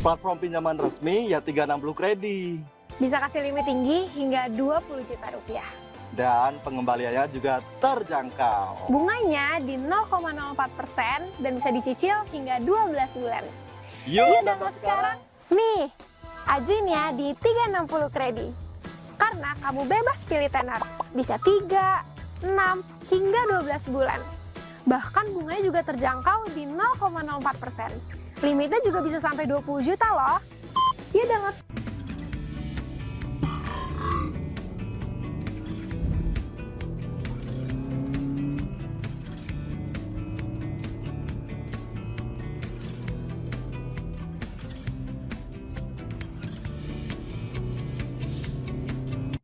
Platform pinjaman resmi ya 360 Kredi. Bisa kasih limit tinggi hingga 20 juta rupiah. Dan pengembaliannya juga terjangkau. Bunganya di 0,04% dan bisa dicicil hingga 12 bulan. Yuk download sekarang. Nih, ajuin ya di 360 Kredi. Karena kamu bebas pilih tenor. Bisa 3, 6, hingga 12 bulan. Bahkan bunganya juga terjangkau di 0,04%. Limitnya juga bisa sampai 20 juta loh. Yuk download.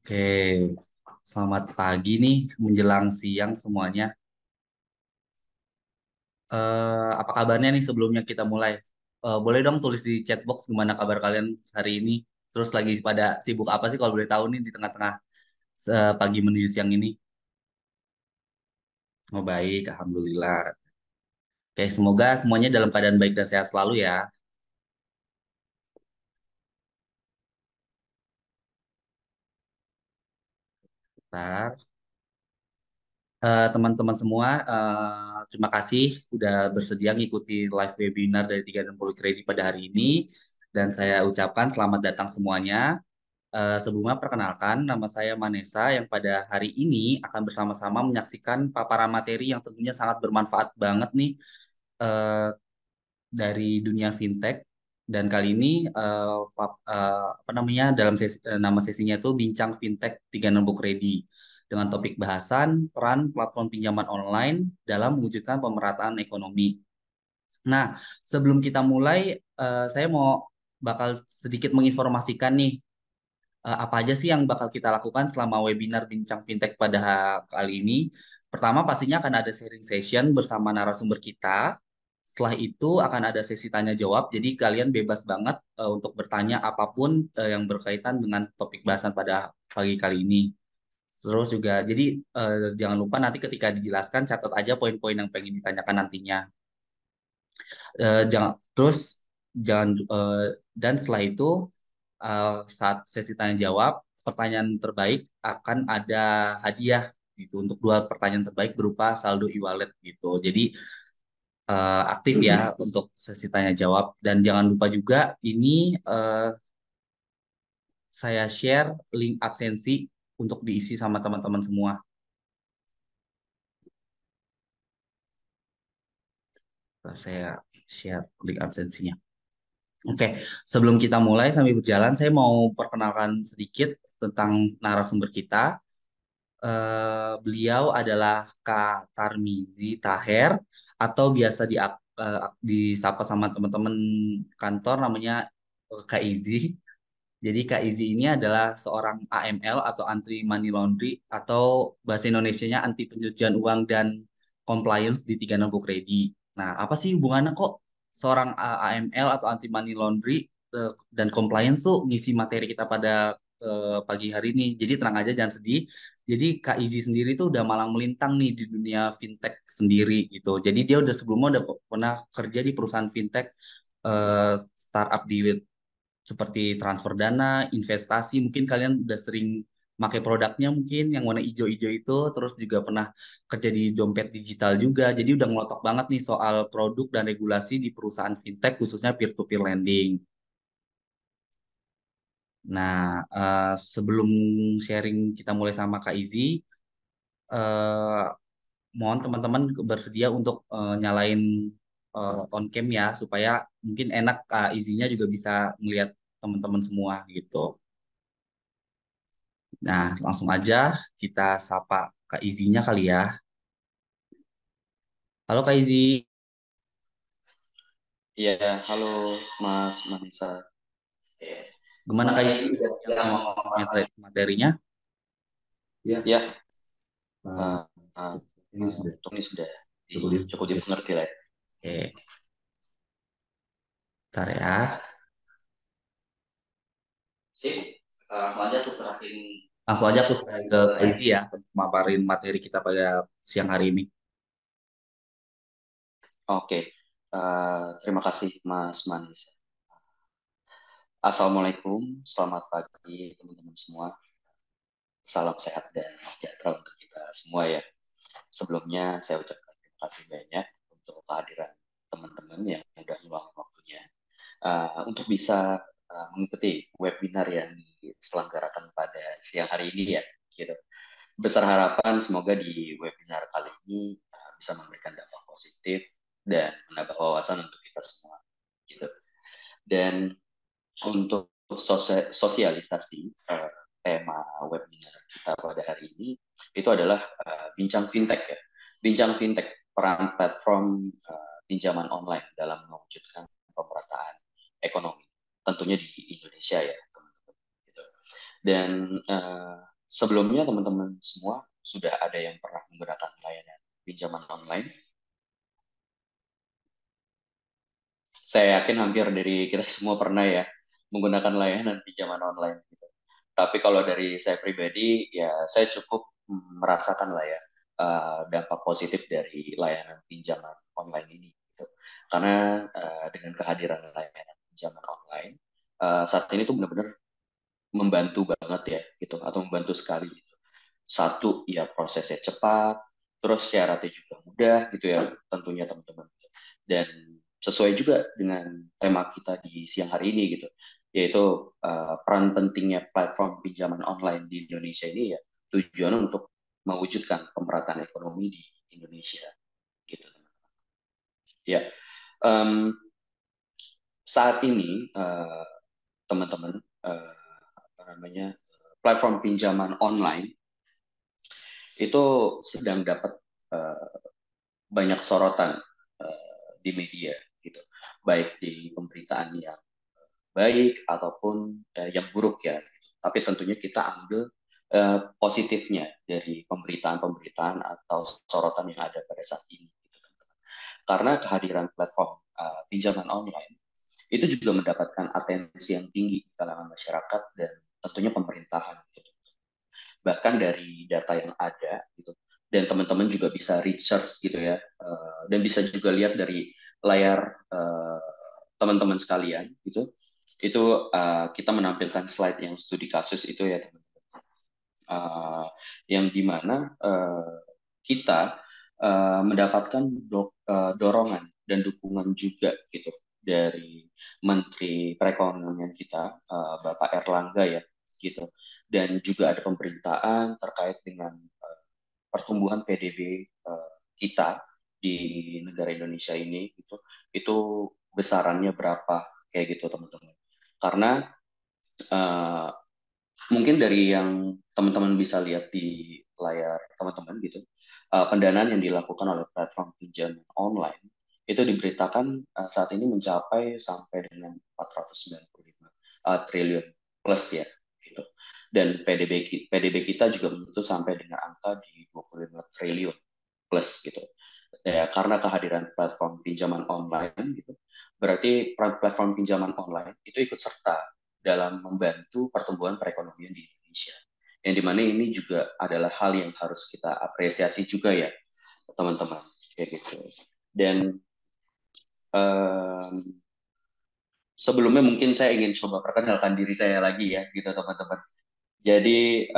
Oke, selamat pagi nih menjelang siang semuanya. Apa kabarnya nih sebelumnya kita mulai? Boleh dong tulis di chat box gimana kabar kalian hari ini? Terus lagi pada sibuk apa sih kalau boleh tahu nih di tengah-tengah pagi menuju siang ini? Oh baik, alhamdulillah. Oke, semoga semuanya dalam keadaan baik dan sehat selalu ya. Bentar. Teman-teman semua, terima kasih udah bersedia ngikuti live webinar dari 360 Kredi pada hari ini. Dan saya ucapkan selamat datang semuanya. Sebelumnya perkenalkan, nama saya Manesa yang pada hari ini akan bersama-sama menyaksikan paparan materi yang tentunya sangat bermanfaat banget nih eh, dari dunia fintech. Dan kali ini apa namanya nama sesinya itu Bincang Fintech 360 Kredi dengan topik bahasan peran platform pinjaman online dalam mewujudkan pemerataan ekonomi. Nah, sebelum kita mulai, saya mau bakal sedikit menginformasikan nih apa aja sih yang bakal kita lakukan selama webinar Bincang Fintech pada kali ini. Pertama, pastinya akan ada sharing session bersama narasumber kita. Setelah itu akan ada sesi tanya jawab. Jadi kalian bebas banget untuk bertanya apapun yang berkaitan dengan topik bahasan pada pagi kali ini. Terus juga, jadi jangan lupa nanti ketika dijelaskan catat aja poin-poin yang pengen ditanyakan nantinya. Terus jangan dan setelah itu saat sesi tanya jawab, pertanyaan terbaik akan ada hadiah gitu untuk dua pertanyaan terbaik berupa saldo e-wallet gitu. Jadi aktif ya untuk sesi tanya jawab dan jangan lupa juga ini saya share link absensi untuk diisi sama teman-teman semua. Saya share link absensinya. Oke, sebelum kita mulai sambil berjalan, saya mau perkenalkan sedikit tentang narasumber kita. Beliau adalah Kak Tarmizi Taher atau biasa disapa sama teman-teman kantor namanya Kak Izi. Jadi Kak Izi ini adalah seorang AML atau anti money laundry atau bahasa Indonesianya anti pencucian uang dan compliance di 360 Kredi. Nah, apa sih hubungannya kok seorang AML atau anti money laundry dan compliance tuh ngisi materi kita pada pagi hari ini. Jadi tenang aja jangan sedih. Jadi Kak Izi sendiri tuh udah malang melintang nih di dunia fintech sendiri gitu. Jadi dia udah sebelumnya udah pernah kerja di perusahaan fintech startup di seperti transfer dana, investasi, mungkin kalian udah sering pakai produknya mungkin yang warna hijau-hijau itu, terus juga pernah kerja di dompet digital juga, jadi udah ngelotok banget nih soal produk dan regulasi di perusahaan fintech khususnya peer-to-peer lending. Nah, sebelum sharing kita mulai sama Kak Izi, eh, mohon teman-teman bersedia untuk nyalain on cam ya, supaya mungkin enak Kak Izinya juga bisa melihat teman-teman semua gitu. Nah, langsung aja kita sapa Kak Izinya kali ya. Halo Kak Izi, Iya, halo Mas Manisa. gimana Kak Izi? Udah siap mau materinya? Ya, uh, uh, untuk ini sudah cukup dimengerti lah. Oke, bentar ya. Sip, Langsung aja aku serahin ke Kak Izi ya untuk memaparin materi kita pada siang hari ini. Oke, terima kasih Mas Manisa. Assalamualaikum, selamat pagi teman-teman semua. Salam sehat dan sejahtera untuk kita semua ya. Sebelumnya saya ucapkan terima kasih banyak untuk kehadiran teman-teman yang sudah meluangkan waktunya untuk bisa mengikuti webinar yang diselenggarakan pada siang hari ini ya. Gitu. Besar harapan semoga di webinar kali ini bisa memberikan dampak positif dan menambah wawasan untuk kita semua. Gitu. Dan untuk sosialisasi tema webinar kita pada hari ini itu adalah bincang fintech ya. Bincang fintech, peran platform pinjaman online dalam mewujudkan pemerataan ekonomi, tentunya di Indonesia ya teman-teman. Gitu. Dan sebelumnya teman-teman semua sudah ada yang pernah menggunakan layanan pinjaman online. Saya yakin hampir dari kita semua pernah ya menggunakan layanan pinjaman online gitu. Tapi kalau dari saya pribadi ya saya cukup merasakan lah ya dampak positif dari layanan pinjaman online ini gitu. Karena dengan kehadiran layanan pinjaman online saat ini tuh benar-benar membantu banget ya gitu atau membantu sekali gitu. Satu ya prosesnya cepat, terus syaratnya juga mudah gitu ya tentunya teman-teman. Dan sesuai juga dengan tema kita di siang hari ini gitu, yaitu peran pentingnya platform pinjaman online di Indonesia ini ya tujuan untuk mewujudkan pemerataan ekonomi di Indonesia gitu. Ya, um, saat ini teman-teman apa namanya platform pinjaman online itu sedang dapat banyak sorotan di media gitu, baik di pemberitaan yang baik ataupun yang buruk ya. Tapi tentunya kita ambil positifnya dari pemberitaan-pemberitaan atau sorotan yang ada pada saat ini. Gitu. Karena kehadiran platform pinjaman online itu juga mendapatkan atensi yang tinggi di kalangan masyarakat dan tentunya pemerintahan. Gitu. Bahkan dari data yang ada, gitu, dan teman-teman juga bisa research gitu ya, dan bisa juga lihat dari layar teman-teman sekalian gitu itu kita menampilkan slide yang studi kasus itu ya teman-teman, yang dimana kita mendapatkan dorongan dan dukungan juga gitu dari Menteri Perekonomian kita Bapak Erlangga ya gitu, dan juga ada pemberitaan terkait dengan pertumbuhan PDB kita di negara Indonesia ini gitu, itu besarannya berapa kayak gitu teman-teman. Karena uh, mungkin dari yang teman-teman bisa lihat di layar teman-teman gitu, pendanaan yang dilakukan oleh platform pinjaman online itu diberitakan saat ini mencapai sampai dengan 495 triliun plus ya gitu. Dan PDB kita juga menyentuh sampai dengan angka di 25 triliun plus gitu. Ya, karena kehadiran platform pinjaman online gitu, berarti platform pinjaman online itu ikut serta dalam membantu pertumbuhan perekonomian di Indonesia. Yang dimana ini juga adalah hal yang harus kita apresiasi juga ya, teman-teman. Kayak gitu. Dan um, sebelumnya mungkin saya ingin coba perkenalkan diri saya lagi ya, gitu teman-teman. Jadi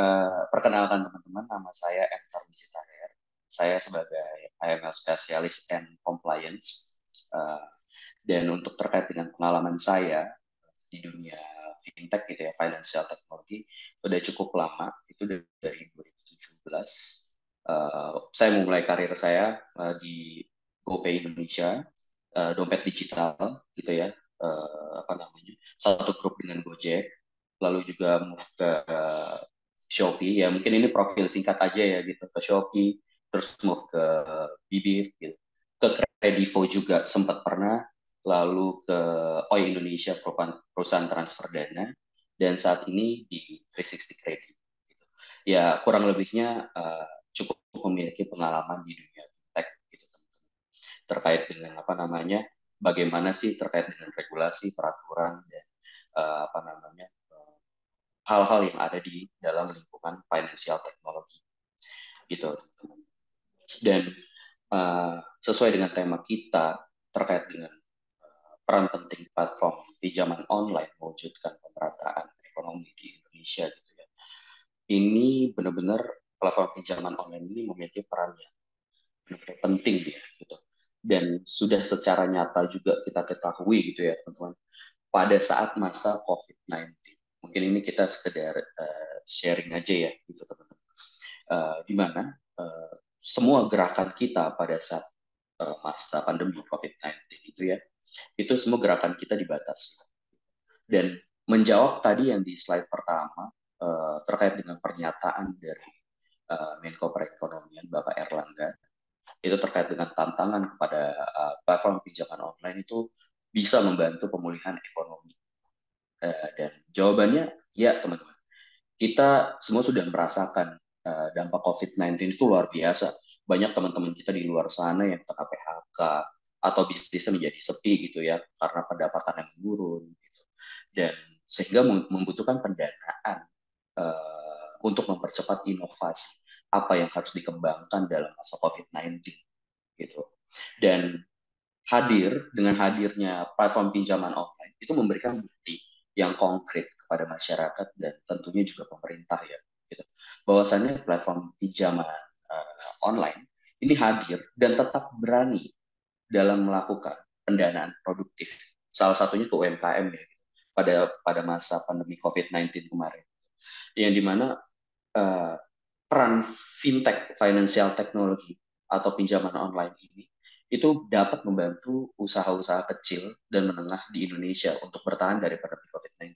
perkenalkan teman-teman, nama saya M. Tarmisitaher. Saya sebagai AML Specialist and Compliance. Dan untuk terkait dengan pengalaman saya di dunia fintech gitu ya, financial technology, udah cukup lama, itu dari 2017. Saya memulai karir saya di GoPay Indonesia, dompet digital gitu ya, apa namanya, satu grup dengan Gojek, lalu juga move ke Shopee ya, mungkin ini profil singkat aja ya gitu, ke Shopee, terus move ke Bibit gitu, ke Kredivo juga sempat pernah, lalu ke Oi Indonesia, perusahaan transfer dana, dan saat ini di 360 Credit gitu. Ya kurang lebihnya cukup memiliki pengalaman di dunia tech gitu teman-teman, terkait dengan apa namanya, bagaimana sih terkait dengan regulasi, peraturan, dan apa namanya, hal-hal yang ada di dalam lingkungan financial technology gitu teman-teman. Dan sesuai dengan tema kita terkait dengan peran penting platform pinjaman online mewujudkan pemerataan ekonomi di Indonesia gitu ya. Ini benar-benar platform pinjaman online ini memiliki peran yang benar-benar penting dia gitu. Dan sudah secara nyata juga kita ketahui gitu ya teman-teman pada saat masa COVID-19. Mungkin ini kita sekedar sharing aja ya gitu teman-teman. Di mana semua gerakan kita pada saat masa pandemi COVID-19 itu ya, itu semua gerakan kita dibatasi. Dan menjawab tadi yang di slide pertama terkait dengan pernyataan dari Menko Perekonomian Bapak Erlangga, itu terkait dengan tantangan kepada platform pinjaman online itu bisa membantu pemulihan ekonomi. Dan jawabannya ya teman-teman, kita semua sudah merasakan dampak COVID-19 itu luar biasa. Banyak teman-teman kita di luar sana yang kena PHK atau bisnisnya menjadi sepi gitu ya karena pendapatan yang menurun gitu. Dan sehingga membutuhkan pendanaan untuk mempercepat inovasi apa yang harus dikembangkan dalam masa COVID-19 gitu. Dan dengan hadirnya platform pinjaman online itu memberikan bukti yang konkret kepada masyarakat dan tentunya juga pemerintah ya gitu. Bahwasannya platform pinjaman online ini hadir dan tetap berani dalam melakukan pendanaan produktif. Salah satunya ke UMKM ya gitu, pada masa pandemi COVID-19 kemarin. Yang dimana uh, peran fintech, financial technology atau pinjaman online ini itu dapat membantu usaha-usaha kecil dan menengah di Indonesia untuk bertahan dari pandemi COVID-19.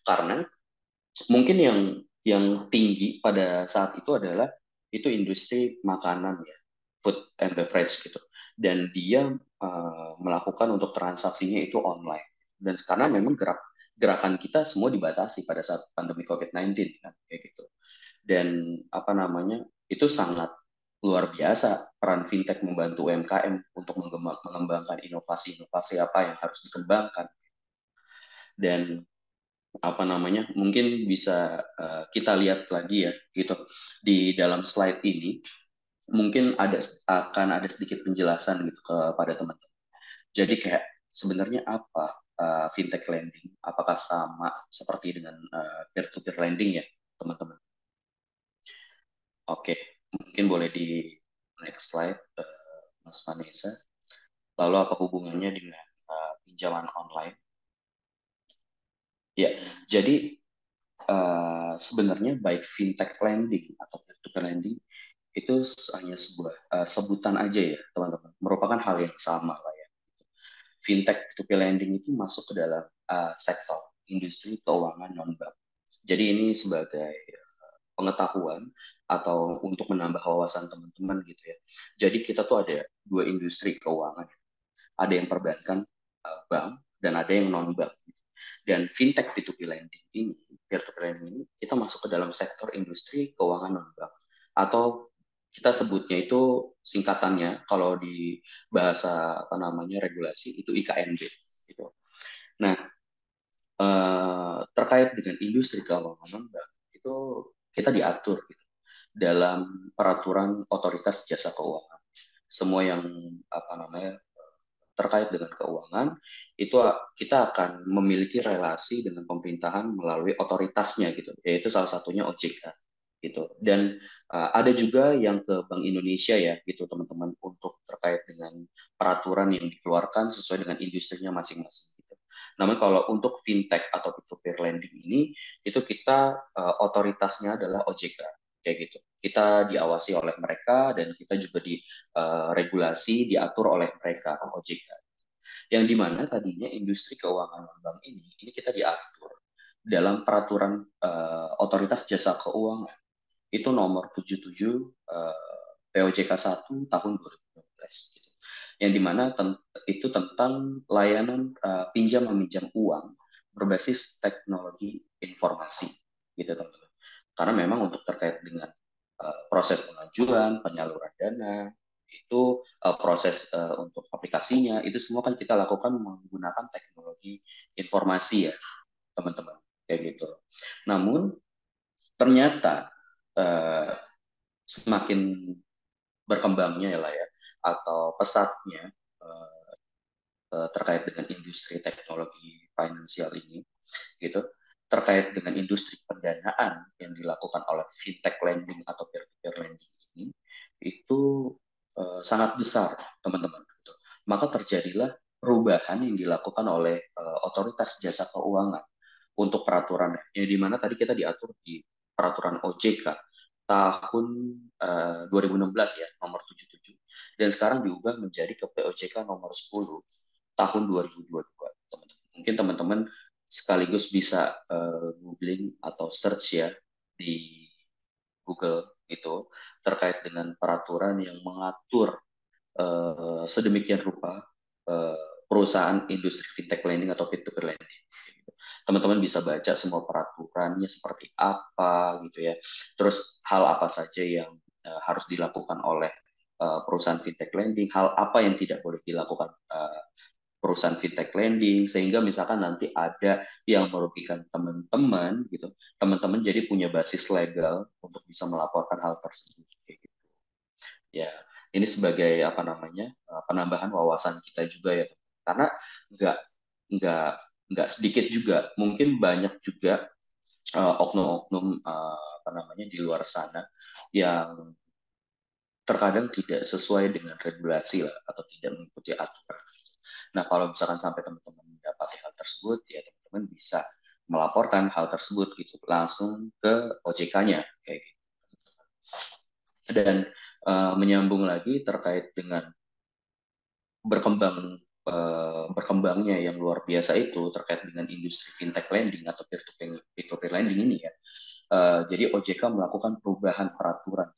Karena mungkin yang tinggi pada saat itu adalah itu industri makanan ya, food and beverage gitu. Dan dia melakukan untuk transaksinya itu online. Dan karena memang gerakan kita semua dibatasi pada saat pandemi COVID-19 kan kayak gitu. Dan apa namanya itu sangat luar biasa peran fintech membantu UMKM untuk mengembangkan inovasi-inovasi apa yang harus dikembangkan. Dan apa namanya mungkin bisa kita lihat lagi ya gitu di dalam slide ini mungkin akan ada sedikit penjelasan gitu kepada teman-teman. Jadi kayak sebenarnya apa fintech lending? Apakah sama seperti dengan peer-to-peer lending ya teman-teman? Oke, mungkin boleh di next slide, Mas Vanessa. Lalu apa hubungannya dengan pinjaman online? Ya, jadi sebenarnya baik fintech lending atau peer-to-peer lending itu hanya sebuah sebutan aja ya, teman-teman. Merupakan hal yang sama lah ya. Fintech peer-to-peer lending itu masuk ke dalam sektor industri keuangan non-bank. Jadi ini sebagai pengetahuan atau untuk menambah wawasan teman-teman gitu ya. Jadi kita tuh ada dua industri keuangan. Ada yang perbankan bank dan ada yang non-bank. Dan fintech P2P lending ini, peer-to-peer lending ini, kita masuk ke dalam sektor industri keuangan non-bank. Atau kita sebutnya itu singkatannya kalau di bahasa apa namanya regulasi itu IKNB gitu. Nah, terkait dengan industri keuangan non-bank itu kita diatur gitu, dalam peraturan otoritas jasa keuangan. Semua yang apa namanya terkait dengan keuangan itu kita akan memiliki relasi dengan pemerintahan melalui otoritasnya gitu, yaitu salah satunya OJK gitu. Dan ada juga yang ke Bank Indonesia ya gitu teman-teman untuk terkait dengan peraturan yang dikeluarkan sesuai dengan industrinya masing-masing gitu. Namun kalau untuk fintech atau peer-to-peer lending ini itu kita otoritasnya adalah OJK kayak gitu. Kita diawasi oleh mereka dan kita juga regulasi diatur oleh mereka OJK. Yang dimana tadinya industri keuangan non-bank ini kita diatur dalam peraturan otoritas jasa keuangan itu nomor 77 POJK 1 tahun 2012 gitu. Yang dimana itu tentang layanan pinjam meminjam uang berbasis teknologi informasi gitu teman-teman. Karena memang untuk terkait dengan proses pengajuan, penyaluran dana, itu proses untuk aplikasinya, itu semua kan kita lakukan menggunakan teknologi informasi ya, teman-teman, kayak gitu. Namun ternyata semakin berkembangnya ya lah ya, atau pesatnya terkait dengan industri teknologi finansial ini, gitu, terkait dengan industri pendanaan yang dilakukan oleh fintech lending atau peer-to-peer lending ini, itu sangat besar, teman-teman. Gitu. Maka terjadilah perubahan yang dilakukan oleh otoritas jasa keuangan untuk peraturannya, yang dimana tadi kita diatur di peraturan OJK tahun 2016 ya, nomor 77, dan sekarang diubah menjadi ke POJK nomor 10 tahun 2022. Teman-teman. Mungkin teman-teman sekaligus bisa googling atau search ya di Google itu terkait dengan peraturan yang mengatur sedemikian rupa perusahaan industri fintech lending atau peer-to-peer lending. Teman-teman bisa baca semua peraturannya seperti apa gitu ya. Terus hal apa saja yang harus dilakukan oleh perusahaan fintech lending, hal apa yang tidak boleh dilakukan perusahaan fintech lending, sehingga misalkan nanti ada yang merugikan teman-teman gitu, teman-teman jadi punya basis legal untuk bisa melaporkan hal tersebut. Gitu. Ya, ini sebagai apa namanya penambahan wawasan kita juga ya, karena nggak nggak nggak sedikit juga, mungkin banyak juga oknum-oknum apa namanya di luar sana yang terkadang tidak sesuai dengan regulasi lah atau tidak mengikuti aturan. Nah, kalau misalkan sampai teman-teman mendapati hal tersebut, ya teman-teman bisa melaporkan hal tersebut gitu langsung ke OJK-nya kayak gitu. Dan menyambung lagi terkait dengan berkembangnya yang luar biasa itu terkait dengan industri fintech lending atau peer-to-peer lending ini ya. Jadi OJK melakukan perubahan peraturan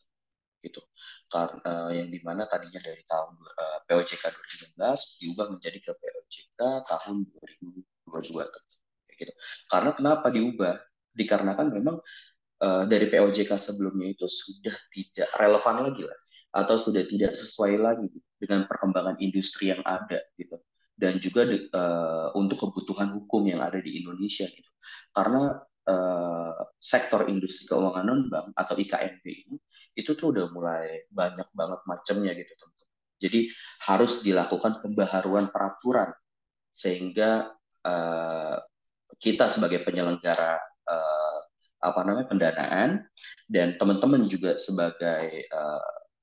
gitu. Karena yang dimana tadinya dari tahun POJK 2016 diubah menjadi ke POJK tahun 2022 gitu. Karena kenapa diubah? Dikarenakan memang dari POJK sebelumnya itu sudah tidak relevan lagi lah, atau sudah tidak sesuai lagi dengan perkembangan industri yang ada gitu, dan juga untuk kebutuhan hukum yang ada di Indonesia gitu. Karena sektor industri keuangan non bank atau IKNB ini itu tuh udah mulai banyak banget macamnya gitu teman-teman. Jadi harus dilakukan pembaharuan peraturan sehingga kita sebagai penyelenggara apa namanya pendanaan dan teman-teman juga sebagai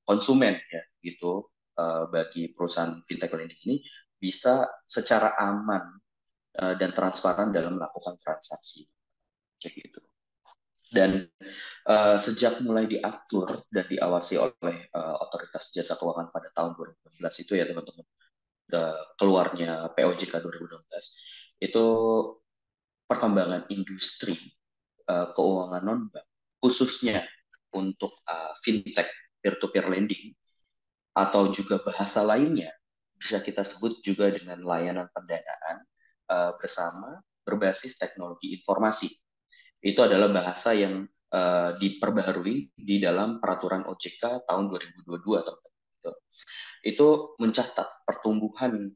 konsumen ya gitu bagi perusahaan fintech lending ini bisa secara aman dan transparan dalam melakukan transaksi kayak gitu. Dan sejak mulai diatur dan diawasi oleh otoritas jasa keuangan pada tahun 2016 itu ya teman-teman, keluarnya POJK 2016 itu perkembangan industri keuangan non bank khususnya untuk fintech peer-to-peer lending atau juga bahasa lainnya bisa kita sebut juga dengan layanan pendanaan bersama berbasis teknologi informasi. Itu adalah bahasa yang diperbaharui di dalam peraturan OJK tahun 2022 teman-teman. Itu mencatat pertumbuhan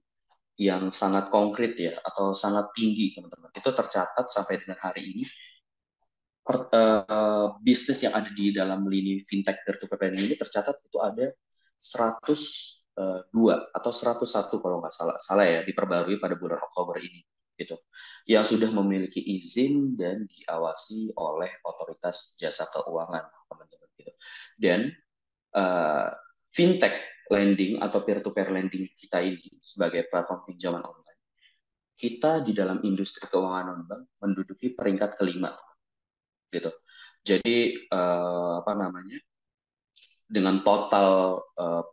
yang sangat konkret ya atau sangat tinggi teman-teman. Itu tercatat sampai dengan hari ini bisnis yang ada di dalam lini fintech peer-to-peer lending ini tercatat itu ada 102 atau 101 kalau nggak salah ya, diperbarui pada bulan Oktober ini gitu, yang sudah memiliki izin dan diawasi oleh otoritas jasa keuangan teman-teman gitu. Dan fintech lending atau peer-to-peer lending kita ini sebagai platform pinjaman online, kita di dalam industri keuangan non-bank menduduki peringkat kelima gitu. Jadi apa namanya dengan total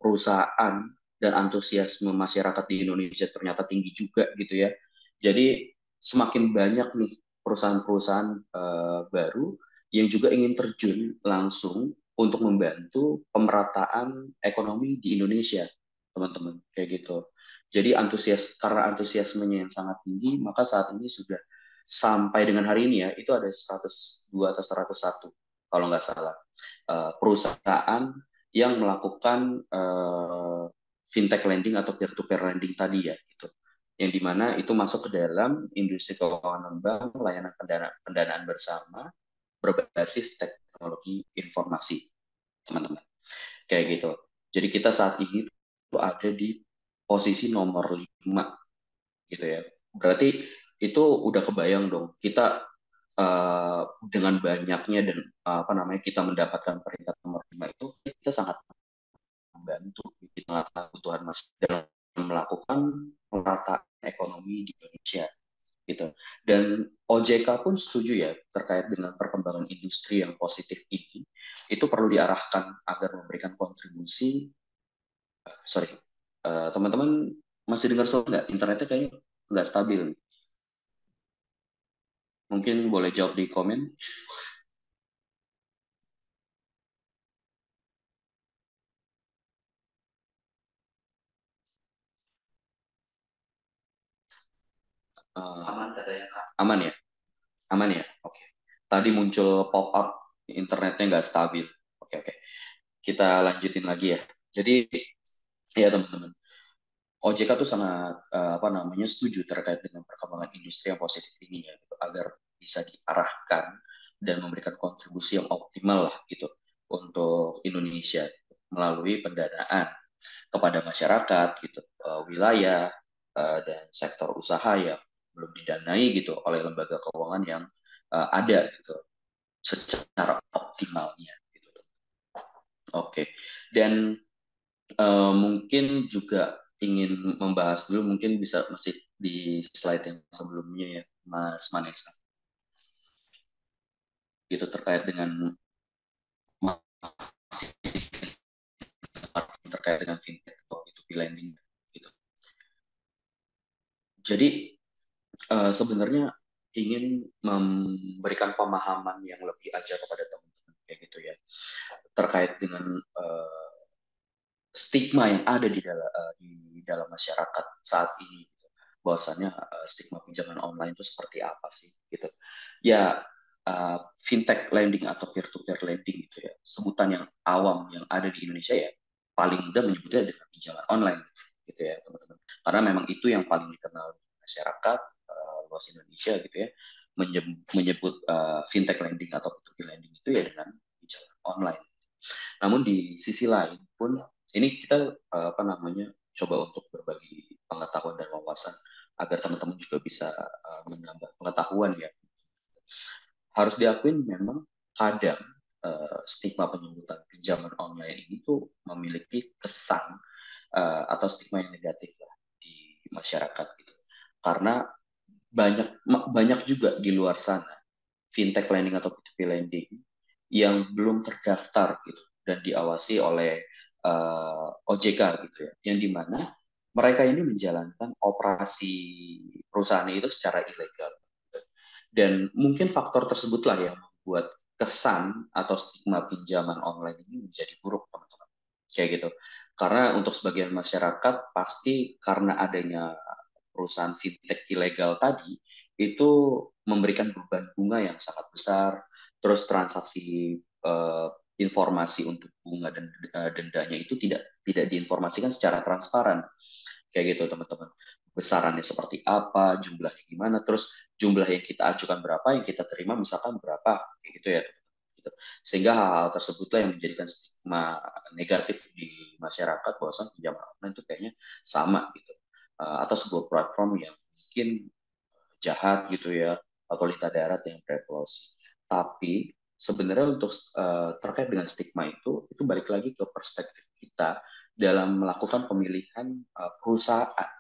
perusahaan dan antusiasme masyarakat di Indonesia ternyata tinggi juga gitu ya. Jadi semakin banyak nih perusahaan-perusahaan baru yang juga ingin terjun langsung untuk membantu pemerataan ekonomi di Indonesia, teman-teman, kayak gitu. Jadi karena antusiasmenya yang sangat tinggi, maka saat ini sudah sampai dengan hari ini ya, itu ada 102 atau 101 kalau nggak salah perusahaan yang melakukan fintech lending atau peer-to-peer lending tadi ya, gitu. Yang dimana itu masuk ke dalam industri keuangan non-bank, layanan pendanaan bersama berbasis teknologi informasi, teman-teman. Kayak gitu. Jadi kita saat ini itu ada di posisi nomor 5 gitu ya. Berarti itu udah kebayang dong kita dengan banyaknya dan apa namanya kita mendapatkan peringkat nomor 5 itu kita sangat membantu di tengah kebutuhan masyarakat dalam melakukan pemerataan ekonomi di Indonesia gitu. Dan OJK pun setuju ya terkait dengan perkembangan industri yang positif ini, itu perlu diarahkan agar memberikan kontribusi. Sorry, teman-teman masih dengar suara nggak? Internetnya kayaknya nggak stabil. Mungkin boleh jawab di komen. Aman katanya Kak. Aman ya? Aman ya? Oke. Tadi muncul pop-up internetnya nggak stabil. Oke, oke. Kita lanjutin lagi ya. Jadi ya teman-teman, OJK tuh sangat apa namanya setuju terkait dengan perkembangan industri yang positif ini ya, gitu, agar bisa diarahkan dan memberikan kontribusi yang optimal lah gitu untuk Indonesia melalui pendanaan kepada masyarakat gitu, wilayah dan sektor usaha yang belum didanai gitu oleh lembaga keuangan yang ada gitu secara optimalnya gitu. Oke. Dan mungkin juga ingin membahas dulu, mungkin bisa masih di slide yang sebelumnya ya, Mas Manesa, gitu terkait dengan terkait dengan fintech atau B2B lending gitu. Jadi sebenarnya ingin memberikan pemahaman yang lebih aja kepada teman-teman kayak gitu ya, terkait dengan stigma yang ada di dalam masyarakat saat ini gitu. Bahwasannya stigma pinjaman online itu seperti apa sih gitu ya. Fintech lending atau peer to peer lending gitu ya, sebutan yang awam yang ada di Indonesia ya, paling mudah menyebutnya dengan pinjaman online gitu ya teman-teman, karena memang itu yang paling dikenal di masyarakat luas Indonesia gitu ya, menyebut fintech lending atau P2P lending itu ya dengan pinjaman online. Namun di sisi lain pun ini kita apa namanya coba untuk berbagi pengetahuan dan wawasan agar teman-teman juga bisa menambah pengetahuan ya. Harus diakuin memang kadang stigma penyebutan pinjaman online ini tuh memiliki kesan atau stigma yang negatif lah di masyarakat gitu. Karena banyak juga di luar sana fintech lending atau P2P lending yang belum terdaftar gitu dan diawasi oleh OJK gitu ya, yang dimana mereka ini menjalankan operasi perusahaan itu secara ilegal. Dan mungkin faktor tersebutlah yang membuat kesan atau stigma pinjaman online ini menjadi buruk, teman-teman. Kayak gitu. Karena untuk sebagian masyarakat pasti karena adanya perusahaan fintech ilegal tadi itu memberikan beban bunga yang sangat besar, terus transaksi informasi untuk bunga dan dendanya itu tidak diinformasikan secara transparan kayak gitu teman-teman, besarannya seperti apa, jumlahnya gimana, terus jumlah yang kita ajukan berapa, yang kita terima misalkan berapa kayak gitu ya gitu. Sehingga hal-hal tersebutlah yang menjadikan stigma negatif di masyarakat bahwasan pinjaman online itu kayaknya sama gitu. Atau sebuah platform yang mungkin jahat gitu ya, atau lintah darat yang berevolusi. Tapi sebenarnya untuk terkait dengan stigma itu balik lagi ke perspektif kita dalam melakukan pemilihan perusahaan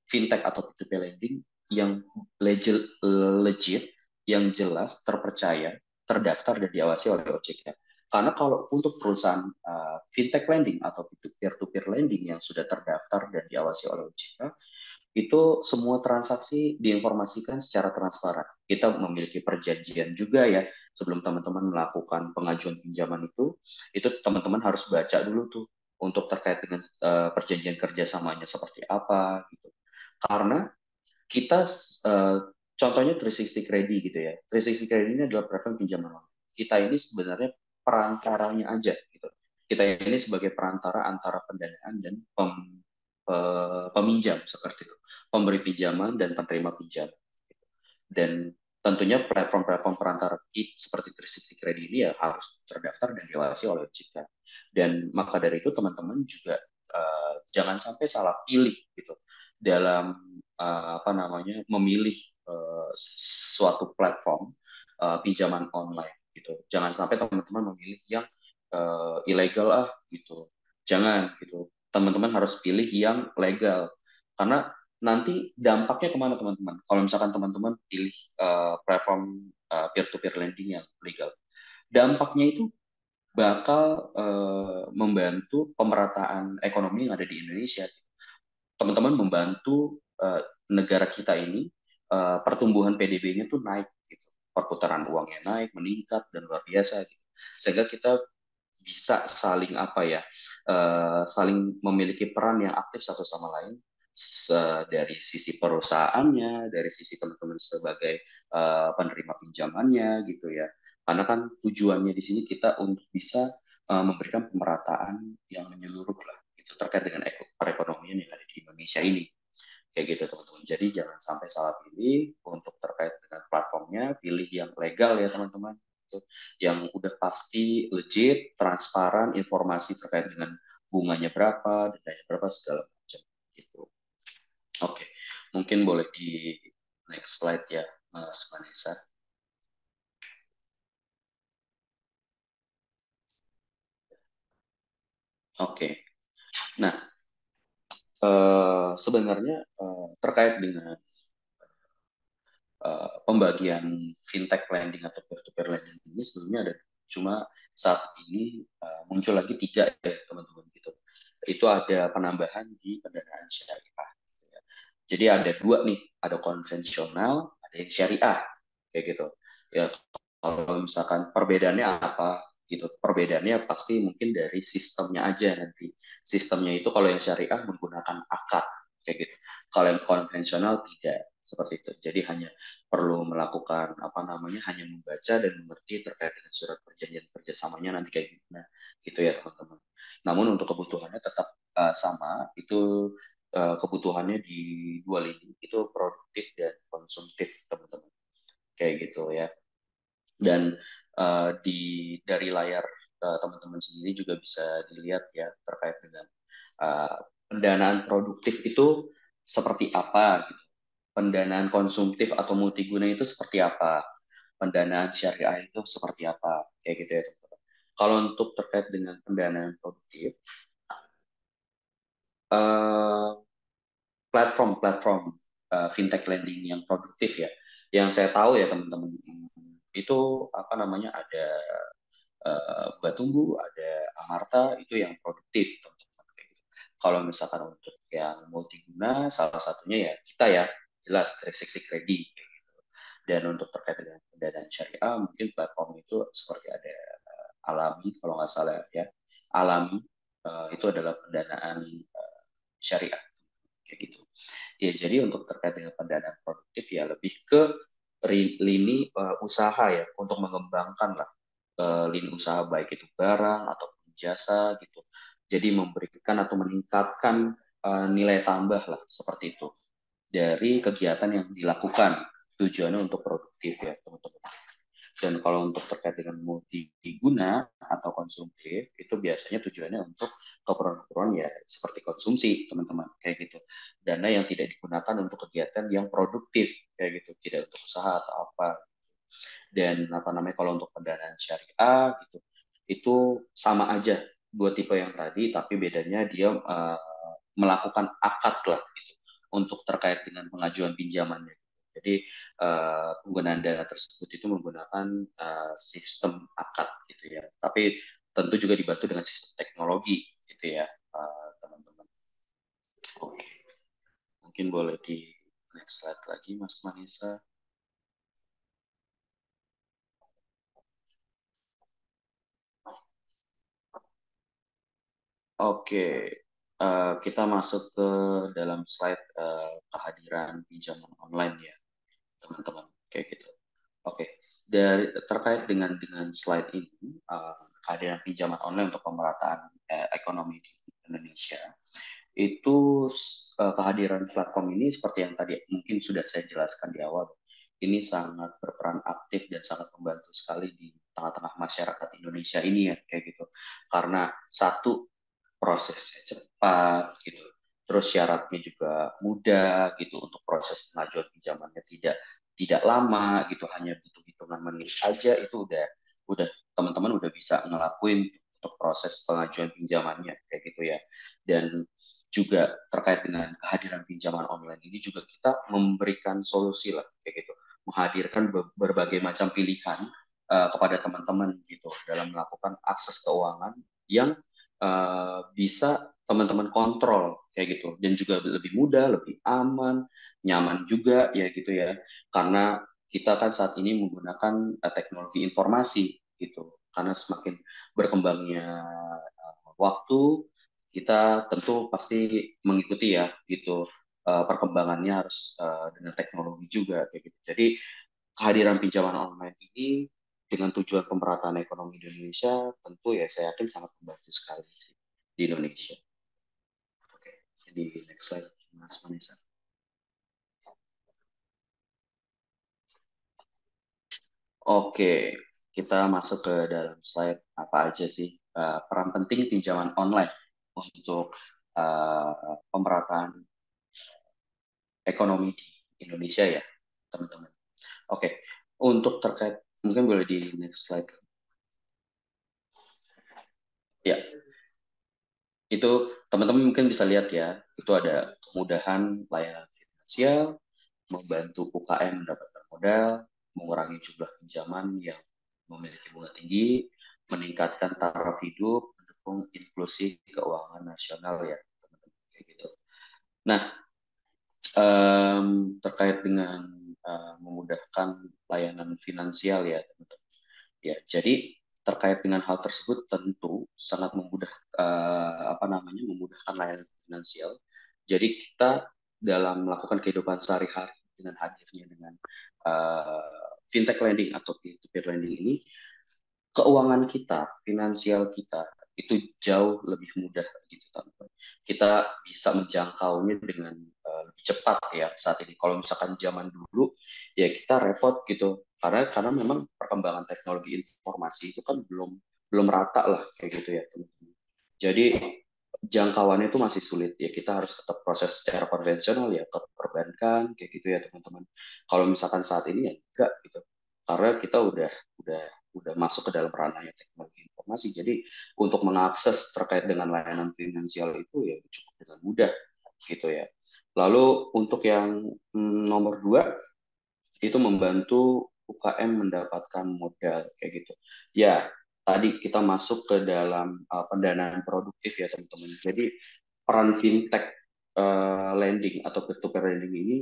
fintech atau P2P lending yang legit, yang jelas, terpercaya, terdaftar dan diawasi oleh OJK. Karena kalau untuk perusahaan fintech lending atau peer-to-peer lending yang sudah terdaftar dan diawasi oleh OJK, itu semua transaksi diinformasikan secara transparan. Kita memiliki perjanjian juga ya, sebelum teman-teman melakukan pengajuan pinjaman itu teman-teman harus baca dulu tuh untuk terkait dengan perjanjian kerjasamanya seperti apa gitu. Karena kita contohnya 360 Credit gitu ya. 360 Credit ini adalah platform pinjaman online. Kita ini sebenarnya perantaranya aja gitu. Kita ini sebagai perantara antara pendanaan dan peminjam seperti itu, pemberi pinjaman dan penerima pinjaman. Dan tentunya platform-platform perantara seperti 360 Credit ini ya harus terdaftar dan diawasi oleh OJK. Dan maka dari itu teman-teman juga jangan sampai salah pilih gitu dalam apa namanya memilih suatu platform pinjaman online gitu. Jangan sampai teman-teman memilih yang ilegal gitu. Jangan gitu. Teman-teman harus pilih yang legal karena nanti dampaknya kemana teman-teman? Kalau misalkan teman-teman pilih platform peer-to-peer lending yang legal, dampaknya itu bakal membantu pemerataan ekonomi yang ada di Indonesia. Teman-teman membantu negara kita ini pertumbuhan PDB-nya tuh naik gitu. Perputaran uangnya naik, meningkat dan luar biasa gitu. Sehingga kita bisa saling saling memiliki peran yang aktif satu sama lain dari sisi perusahaannya, dari sisi teman-teman sebagai penerima pinjamannya gitu ya. Karena kan tujuannya di sini kita untuk bisa memberikan pemerataan yang menyeluruh lah gitu terkait dengan perekonomian yang ada di Indonesia ini. Kayak gitu teman-teman. Jadi jangan sampai salah pilih untuk terkait dengan platformnya, pilih yang legal ya teman-teman. Yang udah pasti legit, transparan, informasi terkait dengan bunganya berapa, dendanya berapa segala macam gitu. Oke, mungkin boleh di next slide ya, Mas Vanessa. Oke, nah sebenarnya terkait dengan pembagian fintech lending atau peer-to-peer lending ini sebelumnya ada, cuma saat ini muncul lagi 3 ya teman-teman gitu. Itu ada penambahan di pendanaan syariah. Gitu ya. Jadi ada 2 nih, ada konvensional, ada yang syariah kayak gitu. Ya kalau misalkan perbedaannya apa gitu, perbedaannya pasti mungkin dari sistemnya aja nanti. Sistemnya itu kalau yang syariah menggunakan akad kayak gitu. Kalau yang konvensional tidak seperti itu. Jadi hanya perlu melakukan apa namanya hanya membaca dan mengerti terkait dengan surat perjanjian kerjasamanya nanti kayak gimana gitu ya teman-teman. Namun untuk kebutuhannya tetap sama, itu kebutuhannya di 2 lini itu produktif dan konsumtif teman-teman kayak gitu ya. Dan dari layar teman-teman sendiri juga bisa dilihat ya terkait dengan pendanaan produktif itu seperti apa gitu. Pendanaan konsumtif atau multiguna itu seperti apa, pendanaan syariah itu seperti apa, kayak gitu ya teman-teman. Kalau untuk terkait dengan pendanaan produktif, eh, platform-platform fintech lending yang produktif ya, yang saya tahu ya teman-teman, itu apa namanya ada Buah Tumbuh, ada Amarta, itu yang produktif teman-teman. Kayak gitu. Kalau misalkan untuk yang multiguna, salah satunya ya kita ya, jelas 360 Credit. Dan untuk terkait dengan pendanaan syariah, mungkin platform itu seperti ada Alami, kalau nggak salah ya. Alami itu adalah pendanaan syariah, kayak gitu. Ya, jadi untuk terkait dengan pendanaan produktif ya lebih ke lini usaha ya, untuk mengembangkan lah lini usaha baik itu barang ataupun jasa gitu. Jadi memberikan atau meningkatkan nilai tambah lah seperti itu dari kegiatan yang dilakukan, tujuannya untuk produktif ya teman-teman. Dan kalau untuk terkait dengan multiguna atau konsumtif, itu biasanya tujuannya untuk keperluan-keperluan ya seperti konsumsi teman-teman kayak gitu. Dana yang tidak digunakan untuk kegiatan yang produktif kayak gitu, tidak untuk usaha atau apa. Dan apa namanya kalau untuk pendanaan syariah gitu, itu sama aja 2 tipe yang tadi, tapi bedanya dia melakukan akad lah gitu untuk terkait dengan pengajuan pinjamannya. Jadi penggunaan dana tersebut itu menggunakan sistem akad gitu ya. Tapi tentu juga dibantu dengan sistem teknologi gitu ya teman-teman. Oke, mungkin boleh di next slide lagi Mas Manisa. Oke, kita masuk ke dalam slide kehadiran pinjaman online ya, teman-teman, kayak gitu. Oke, dari terkait dengan slide ini, kehadiran pinjaman online untuk pemerataan ekonomi di Indonesia, itu kehadiran platform ini seperti yang tadi mungkin sudah saya jelaskan di awal, ini sangat berperan aktif dan sangat membantu sekali di tengah-tengah masyarakat Indonesia ini ya, kayak gitu. Karena satu prosesnya cepat gitu, terus syaratnya juga mudah gitu, untuk proses pengajuan pinjamannya tidak tidak lama gitu, hanya butuh hitungan menit aja itu udah teman-teman udah bisa ngelakuin untuk proses pengajuan pinjamannya kayak gitu ya. Dan juga terkait dengan kehadiran pinjaman online ini juga kita memberikan solusi lah kayak gitu, menghadirkan berbagai macam pilihan kepada teman-teman gitu dalam melakukan akses keuangan yang bisa teman-teman kontrol kayak gitu, dan juga lebih mudah, lebih aman, nyaman juga ya gitu ya, karena kita kan saat ini menggunakan teknologi informasi gitu, karena semakin berkembangnya waktu, kita tentu pasti mengikuti ya gitu, perkembangannya harus dengan teknologi juga kayak gitu. Jadi kehadiran pinjaman online ini dengan tujuan pemerataan ekonomi di Indonesia tentu ya saya yakin sangat membantu sekali di Indonesia. Oke, jadi next slide, Mas Vanessa. Oke, kita masuk ke dalam slide apa aja sih peran penting pinjaman online untuk pemerataan ekonomi di Indonesia ya, teman-teman. Oke, untuk terkait mungkin boleh di next slide. Ya, itu teman-teman mungkin bisa lihat ya, itu ada kemudahan layanan finansial, membantu UKM mendapatkan modal, mengurangi jumlah pinjaman yang memiliki bunga tinggi, meningkatkan taraf hidup, mendukung inklusi keuangan nasional ya, teman-teman kayak gitu. Nah, terkait dengan memudahkan layanan finansial ya, teman-teman. Ya, jadi terkait dengan hal tersebut tentu sangat memudahkan layanan finansial. Jadi kita dalam melakukan kehidupan sehari-hari dengan hadirnya dengan fintech lending atau peer-to-peer lending ini, keuangan kita, finansial kita itu jauh lebih mudah gitu, teman-teman. Kita bisa menjangkaunya dengan lebih cepat ya saat ini. Kalau misalkan zaman dulu ya kita repot gitu, karena memang perkembangan teknologi informasi itu kan belum belum rata lah kayak gitu ya, teman-teman. Jadi jangkauannya itu masih sulit ya, kita harus tetap proses secara konvensional ya ke perbankan kayak gitu ya, teman-teman. Kalau misalkan saat ini ya enggak gitu, karena kita udah udah masuk ke dalam ranahnya teknologi informasi. Jadi untuk mengakses terkait dengan layanan finansial itu ya cukup dengan mudah gitu ya. Lalu untuk yang nomor dua, itu membantu UKM mendapatkan modal kayak gitu. Ya, tadi kita masuk ke dalam pendanaan produktif ya, teman-teman. Jadi peran fintech lending atau peer-to-peer lending ini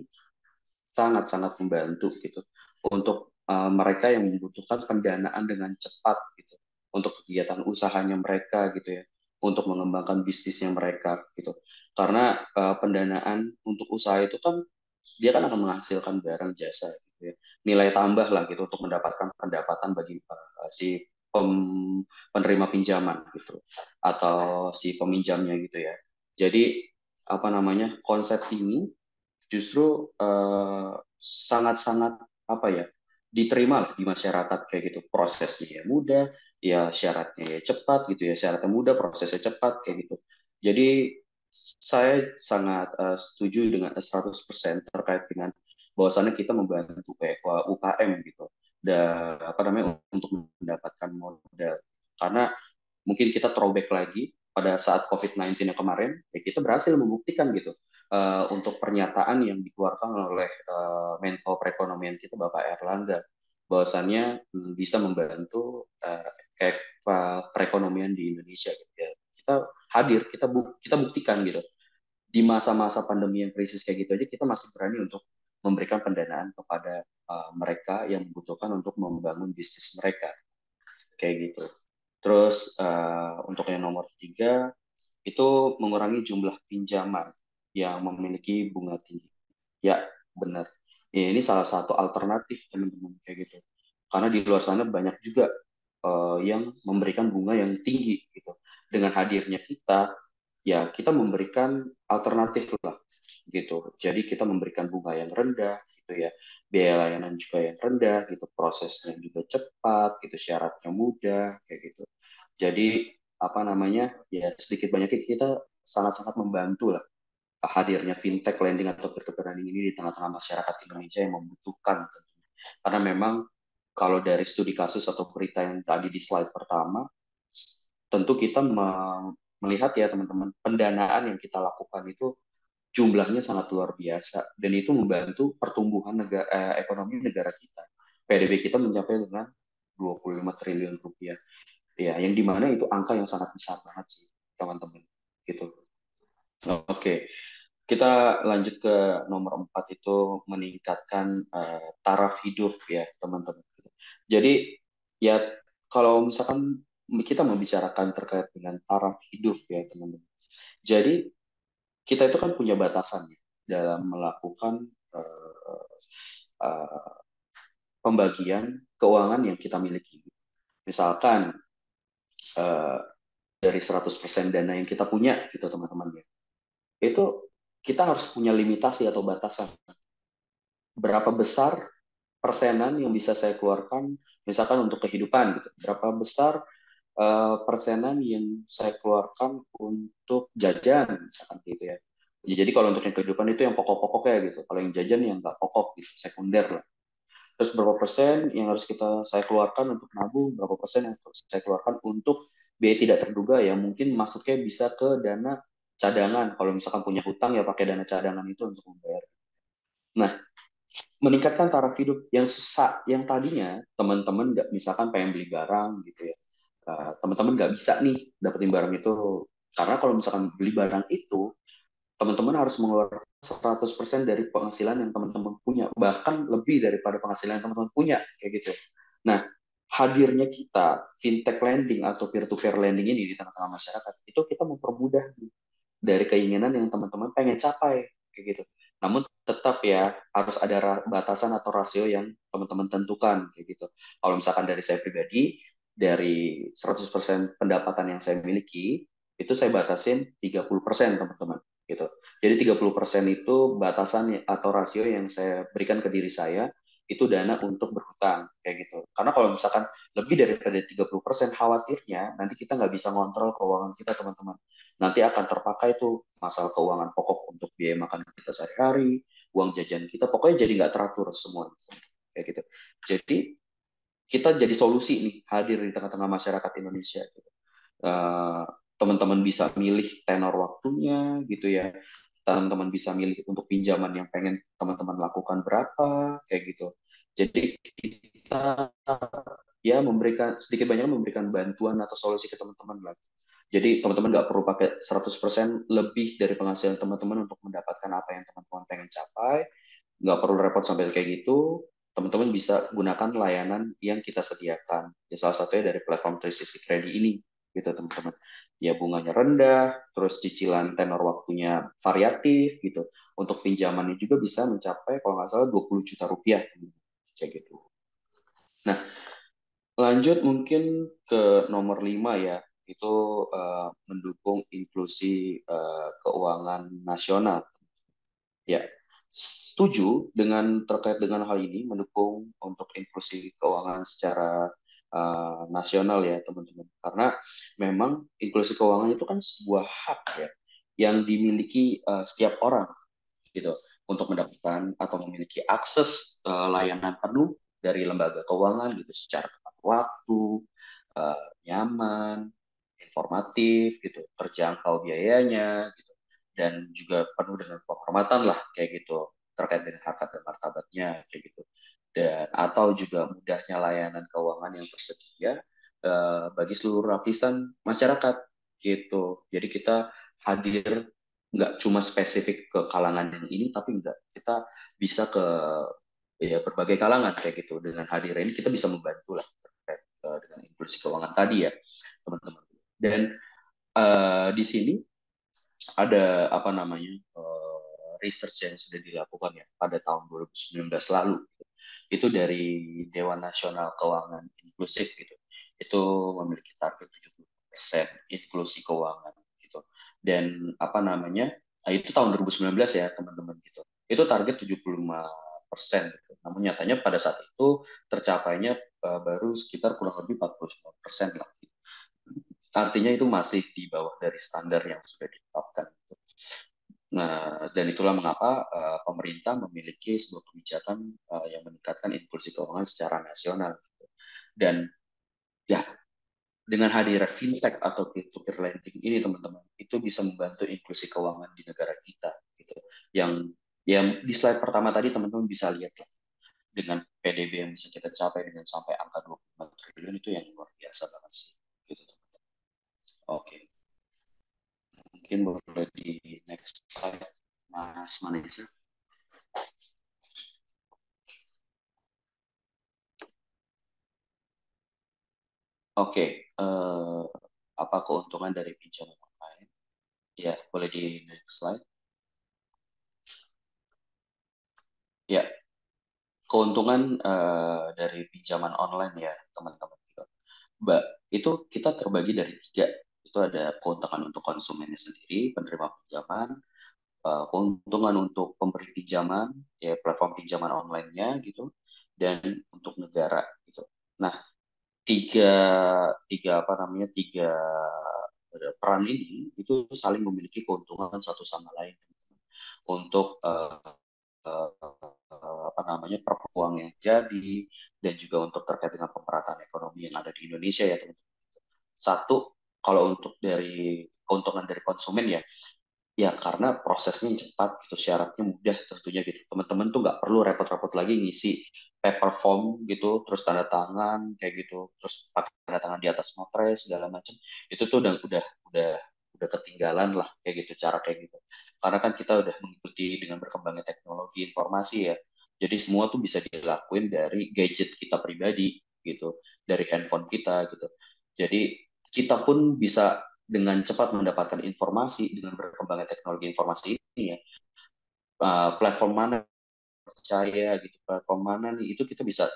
sangat-sangat membantu gitu untuk mereka yang membutuhkan pendanaan dengan cepat gitu, untuk kegiatan usahanya mereka gitu ya, untuk mengembangkan bisnisnya mereka gitu. Karena pendanaan untuk usaha itu kan dia kan akan menghasilkan barang jasa gitu ya, nilai tambah lah gitu untuk mendapatkan pendapatan bagi si penerima pinjaman gitu, atau si peminjamnya gitu ya. Jadi apa namanya, konsep ini justru sangat-sangat apa ya, diterima lah di masyarakat kayak gitu, prosesnya ya mudah, ya syaratnya ya cepat gitu ya, syaratnya mudah, prosesnya cepat kayak gitu. Jadi saya sangat setuju dengan 100% terkait dengan bahwasannya kita membantu kayak UKM gitu, dan apa namanya, untuk mendapatkan modal, karena mungkin kita throwback lagi pada saat COVID-19 yang kemarin, ya kita berhasil membuktikan gitu untuk pernyataan yang dikeluarkan oleh Menko Perekonomian kita Bapak Erlangga, bahwasannya bisa membantu kayak perekonomian di Indonesia gitu ya. Kita hadir, kita buktikan gitu. Di masa-masa pandemi yang krisis kayak gitu aja kita masih berani untuk memberikan pendanaan kepada mereka yang membutuhkan untuk membangun bisnis mereka kayak gitu. Terus untuk yang nomor tiga, itu mengurangi jumlah pinjaman yang memiliki bunga tinggi. Ya, benar. Ya, ini salah satu alternatif teman-teman kayak gitu. Karena di luar sana banyak juga yang memberikan bunga yang tinggi gitu. Dengan hadirnya kita, ya kita memberikan alternatif lah gitu. Jadi kita memberikan bunga yang rendah gitu ya. Biaya layanan juga yang rendah gitu, prosesnya juga cepat gitu, syaratnya mudah kayak gitu. Jadi apa namanya, ya sedikit banyaknya kita sangat-sangat membantu lah hadirnya fintech lending atau peer-to-peer lending ini di tengah-tengah masyarakat Indonesia yang membutuhkan tentunya. Karena memang kalau dari studi kasus atau berita yang tadi di slide pertama, tentu kita melihat ya teman-teman, pendanaan yang kita lakukan itu jumlahnya sangat luar biasa dan itu membantu pertumbuhan ekonomi negara kita. PDB kita mencapai dengan 25 triliun rupiah. Ya, yang dimana itu angka yang sangat besar banget sih, teman-teman. Gitu. Oke, kita lanjut ke nomor 4 itu meningkatkan taraf hidup ya, teman-teman. Jadi ya kalau misalkan kita membicarakan terkait dengan taraf hidup ya, teman-teman. Jadi kita itu kan punya batasan ya, dalam melakukan uh, uh, pembagian keuangan yang kita miliki. Misalkan uh, dari 100% dana yang kita punya gitu teman-teman ya. Itu kita harus punya limitasi atau batasan. Berapa besar persenan yang bisa saya keluarkan misalkan untuk kehidupan gitu. Berapa besar persenan yang saya keluarkan untuk jajan misalkan gitu ya. Ya, jadi kalau untuk yang kehidupan itu yang pokok-pokoknya gitu. Kalau yang jajan yang nggak pokok gitu, sekunder lah. Terus berapa persen yang harus saya keluarkan untuk nabung, berapa persen yang harus saya keluarkan untuk biaya tidak terduga ya mungkin masuknya bisa ke dana cadangan. Kalau misalkan punya hutang ya pakai dana cadangan itu untuk membayar. Nah, meningkatkan taraf hidup yang tadinya teman-teman nggak misalkan pengen beli barang gitu ya. Teman-teman nggak bisa nih dapetin barang itu karena kalau misalkan beli barang itu teman-teman harus mengeluarkan 100% dari penghasilan yang teman-teman punya, bahkan lebih daripada penghasilan yang teman-teman punya, kayak gitu. Nah, hadirnya kita, fintech lending atau peer-to-peer lending ini di tengah-tengah masyarakat, itu kita mempermudah dari keinginan yang teman-teman pengen capai, kayak gitu. Namun tetap ya, harus ada batasan atau rasio yang teman-teman tentukan, kayak gitu. Kalau misalkan dari saya pribadi, dari 100% pendapatan yang saya miliki, itu saya batasin 30% teman-teman gitu. Jadi 30% itu batasan atau rasio yang saya berikan ke diri saya itu dana untuk berhutang kayak gitu. Karena kalau misalkan lebih daripada 30% khawatirnya nanti kita nggak bisa ngontrol keuangan kita teman-teman. Nanti akan terpakai tuh masalah keuangan pokok untuk biaya makan kita sehari-hari, uang jajan kita, pokoknya jadi nggak teratur semua kayak gitu. Jadi kita jadi solusi nih hadir di tengah-tengah masyarakat Indonesia. Gitu. Uh, teman-teman bisa milih tenor waktunya gitu ya teman-teman bisa milih untuk pinjaman yang pengen teman-teman lakukan berapa kayak gitu jadi kita ya memberikan sedikit banyak memberikan bantuan atau solusi ke teman-teman lah jadi teman-teman nggak perlu pakai 100% lebih dari penghasilan teman-teman untuk mendapatkan apa yang teman-teman pengen capai nggak perlu repot sampai kayak gitu teman-teman bisa gunakan layanan yang kita sediakan ya salah satunya dari platform 360 Credit ini gitu teman-teman ya bunganya rendah terus cicilan tenor waktunya variatif gitu untuk pinjamannya juga bisa mencapai kalau nggak salah 20 juta rupiah kayak gitu nah lanjut mungkin ke nomor 5 ya itu mendukung inklusi keuangan nasional ya setuju dengan terkait dengan hal ini mendukung untuk inklusi keuangan secara nasional ya teman-teman karena memang inklusi keuangan itu kan sebuah hak ya yang dimiliki setiap orang gitu untuk mendapatkan atau memiliki akses layanan penuh dari lembaga keuangan gitu secara tepat waktu nyaman informatif gitu terjangkau biayanya gitu dan juga penuh dengan penghormatan lah kayak gitu terkait dengan harkat dan martabatnya kayak gitu dan atau juga mudahnya layanan keuangan yang tersedia bagi seluruh lapisan masyarakat gitu jadi kita hadir nggak cuma spesifik ke kalangan yang ini tapi enggak kita bisa ke ya berbagai kalangan kayak gitu dengan hadir ini kita bisa membantu lah terkait dengan inklusi keuangan tadi ya teman-teman dan di sini ada apa namanya research yang sudah dilakukan ya pada tahun 2019 lalu itu dari Dewan Nasional Keuangan Inklusif gitu itu memiliki target 70% inklusi keuangan gitu dan apa namanya itu tahun 2019 ya teman-teman gitu itu target 75% gitu. Namun nyatanya pada saat itu tercapainya baru sekitar kurang lebih 49% lah. Artinya itu masih di bawah dari standar yang sudah ditetapkan. Nah, dan itulah mengapa pemerintah memiliki sebuah kebijakan yang meningkatkan inklusi keuangan secara nasional. Dan ya, dengan hadirnya fintech atau peer-to-peer lending ini, teman-teman, itu bisa membantu inklusi keuangan di negara kita, gitu. Yang di slide pertama tadi teman-teman bisa lihat lah, dengan PDB yang bisa kita capai dengan sampai angka 25 triliun itu yang luar biasa banget sih, gitu, teman-teman. Oke, mungkin boleh di next slide, Mas Manisa. Oke, apa keuntungan dari pinjaman online? Ya, boleh di next slide. Ya, keuntungan dari pinjaman online ya, teman-teman. Mbak, itu kita terbagi dari tiga. Itu ada keuntungan untuk konsumennya sendiri, penerima pinjaman, keuntungan untuk pemberi pinjaman, ya platform pinjaman online-nya gitu, dan untuk negara gitu. Nah, tiga tiga apa namanya tiga peran ini itu saling memiliki keuntungan satu sama lain untuk apa namanya perpeluang yang jadi dan juga untuk terkait dengan pemerataan ekonomi yang ada di Indonesia ya teman-teman. Satu, kalau untuk dari keuntungan dari konsumen ya, ya karena prosesnya cepat gitu, syaratnya mudah tentunya gitu. Teman-teman tuh nggak perlu repot-repot lagi ngisi paper form gitu, terus tanda tangan kayak gitu, terus pakai tanda tangan di atas materai segala macam. Itu tuh udah ketinggalan lah kayak gitu, cara kayak gitu. Karena kan kita udah mengikuti dengan berkembangnya teknologi informasi ya. Jadi semua tuh bisa dilakuin dari gadget kita pribadi gitu, dari handphone kita gitu. Jadi kita pun bisa dengan cepat mendapatkan informasi dengan berkembangnya teknologi informasi ini ya, platform mana percaya gitu, platform mana nih itu kita bisa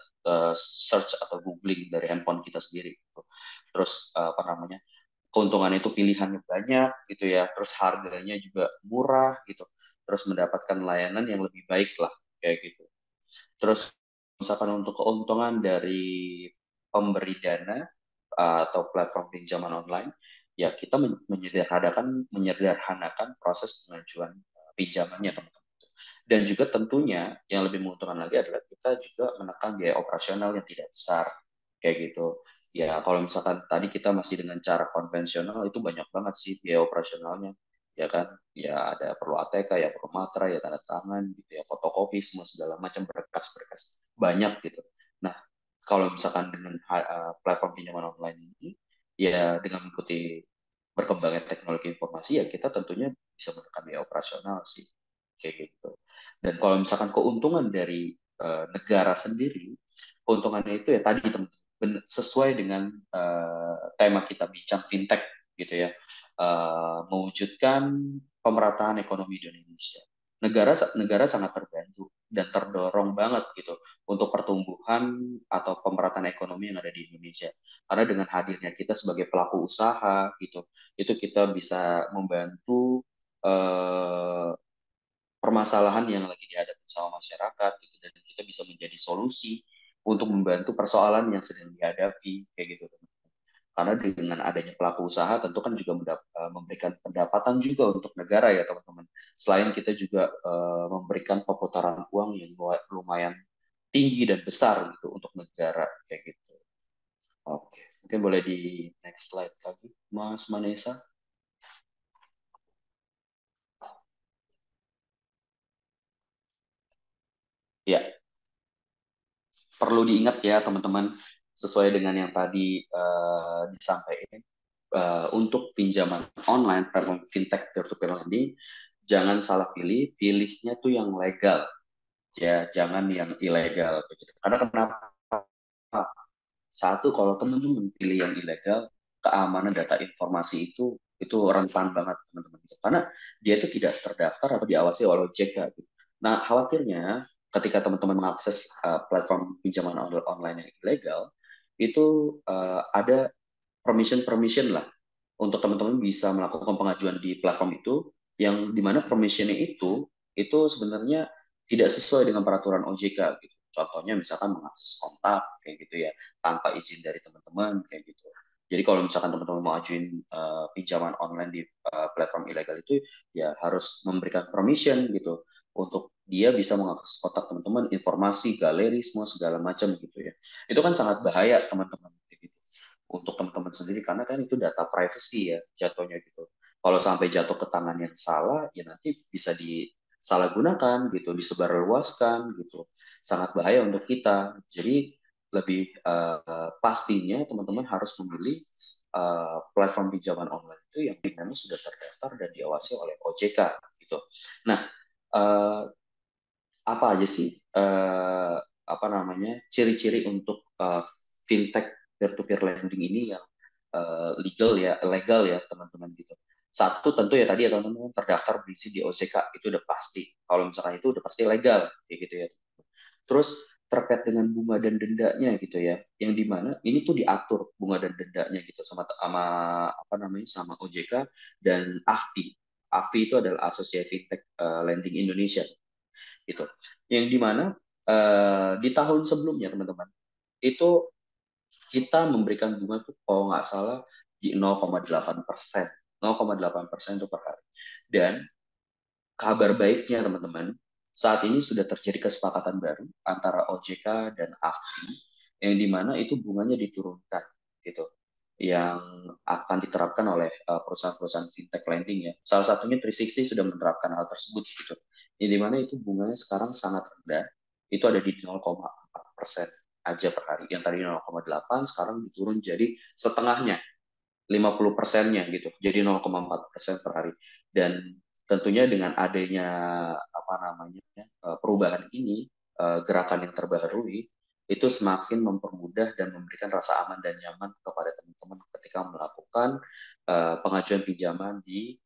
search atau googling dari handphone kita sendiri gitu. Terus apa namanya, keuntungannya itu pilihannya banyak gitu ya, terus harganya juga murah gitu, terus mendapatkan layanan yang lebih baik lah kayak gitu. Terus misalkan untuk keuntungan dari pemberi dana atau platform pinjaman online, ya kita menyederhanakan proses pengajuan pinjamannya teman-teman. Dan juga tentunya yang lebih menguntungkan lagi adalah kita juga menekan biaya operasional yang tidak besar kayak gitu. Ya kalau misalkan tadi kita masih dengan cara konvensional itu banyak banget sih biaya operasionalnya, ya kan? Ya ada perlu ATK, ya perlu materai, ya tanda tangan gitu ya, fotokopi semua segala macam berkas-berkas banyak gitu. Nah, kalau misalkan dengan platform pinjaman online ini, ya dengan mengikuti berkembangnya teknologi informasi, ya kita tentunya bisa menekan biaya operasional sih, kayak gitu. Dan kalau misalkan keuntungan dari negara sendiri, keuntungannya itu ya tadi sesuai dengan tema kita bincang fintech gitu ya, mewujudkan pemerataan ekonomi di Indonesia. Negara negara sangat terbantu dan terdorong banget gitu untuk pertumbuhan atau pemerataan ekonomi yang ada di Indonesia. Karena dengan hadirnya kita sebagai pelaku usaha gitu, itu kita bisa membantu eh, permasalahan yang lagi dihadapi sama masyarakat gitu, dan kita bisa menjadi solusi untuk membantu persoalan yang sedang dihadapi kayak gitu. Karena dengan adanya pelaku usaha tentu kan juga memberikan pendapatan juga untuk negara ya teman-teman. Selain kita juga memberikan perputaran uang yang lumayan tinggi dan besar gitu untuk negara kayak gitu. Oke, mungkin boleh di next slide lagi, Mas Manesa. Ya, perlu diingat ya teman-teman, sesuai dengan yang tadi disampaikan, untuk pinjaman online, platform fintech peer-to-peer lending, jangan salah pilih, pilihnya tuh yang legal, ya jangan yang ilegal. Begitu. Karena kenapa? Satu, kalau teman-teman pilih yang ilegal, keamanan data informasi itu rentan banget teman-teman. Karena dia itu tidak terdaftar atau diawasi oleh OJK. Gitu. Nah, khawatirnya ketika teman-teman mengakses platform pinjaman online yang ilegal, itu ada permission lah untuk teman-teman bisa melakukan pengajuan di platform itu, yang dimana permissionnya itu sebenarnya tidak sesuai dengan peraturan OJK gitu. Contohnya misalkan mengakses kontak kayak gitu ya tanpa izin dari teman-teman kayak gitu. Jadi kalau misalkan teman-teman mau ajuin pinjaman online di platform ilegal itu, ya harus memberikan permission gitu untuk dia bisa mengakses kontak teman-teman, informasi, galeri, semua segala macam gitu ya. Itu kan sangat bahaya teman-teman gitu untuk teman-teman sendiri karena kan itu data privacy ya jatuhnya gitu. Kalau sampai jatuh ke tangan yang salah, ya nanti bisa disalahgunakan gitu, disebarluaskan gitu. Sangat bahaya untuk kita. Jadi lebih pastinya teman-teman harus memilih platform pinjaman online itu yang memang sudah terdaftar dan diawasi oleh OJK gitu. Nah, uh, apa aja sih apa namanya ciri-ciri untuk fintech peer-to-peer lending ini yang legal ya teman-teman gitu. Satu tentu ya tadi ya teman-teman terdaftar berisi di OJK itu udah pasti. Kalau misalkan itu udah pasti legal kayak gitu ya. Terus terkait dengan bunga dan dendanya gitu ya, yang dimana ini tuh diatur bunga dan dendanya gitu sama apa namanya sama OJK dan AFPI. AFPI itu adalah Asosiasi Fintech Lending Indonesia gitu. Yang dimana di tahun sebelumnya teman-teman itu kita memberikan bunga tuh kalau nggak salah di 0,8%, 0,8% itu per hari. Dan kabar baiknya teman-teman, saat ini sudah terjadi kesepakatan baru antara OJK dan AFI yang dimana itu bunganya diturunkan gitu, yang akan diterapkan oleh perusahaan-perusahaan fintech lending ya. Salah satunya 360 sudah menerapkan hal tersebut gitu. Yang dimana itu bunganya sekarang sangat rendah, itu ada di 0,4% aja per hari. Yang tadi 0,8 sekarang diturun jadi setengahnya, 50%-nya gitu. Jadi 0,4% per hari. Dan tentunya dengan adanya apa namanya perubahan ini, gerakan yang terbaharui itu semakin mempermudah dan memberikan rasa aman dan nyaman kepada teman-teman ketika melakukan pengajuan pinjaman di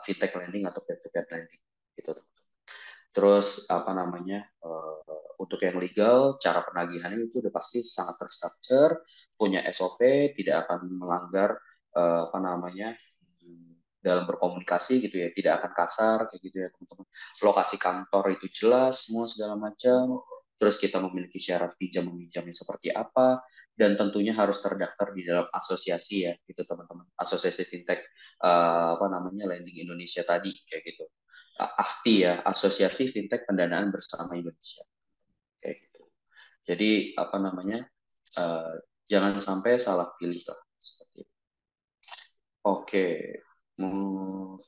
fintech lending atau peer-to-peer lending gitu. Terus apa namanya untuk yang legal cara penagihannya itu udah pasti sangat terstruktur, punya SOP, tidak akan melanggar apa namanya dalam berkomunikasi gitu ya, tidak akan kasar kayak gitu ya teman-teman. Lokasi kantor itu jelas semua segala macam. Terus kita memiliki syarat pinjam meminjamnya seperti apa dan tentunya harus terdaftar di dalam asosiasi ya gitu teman-teman. Asosiasi Fintech apa namanya Lending Indonesia tadi kayak gitu. AFPI ya, Asosiasi Fintech Pendanaan Bersama Indonesia kayak gitu. Jadi apa namanya jangan sampai salah pilih lah seperti itu. Oke,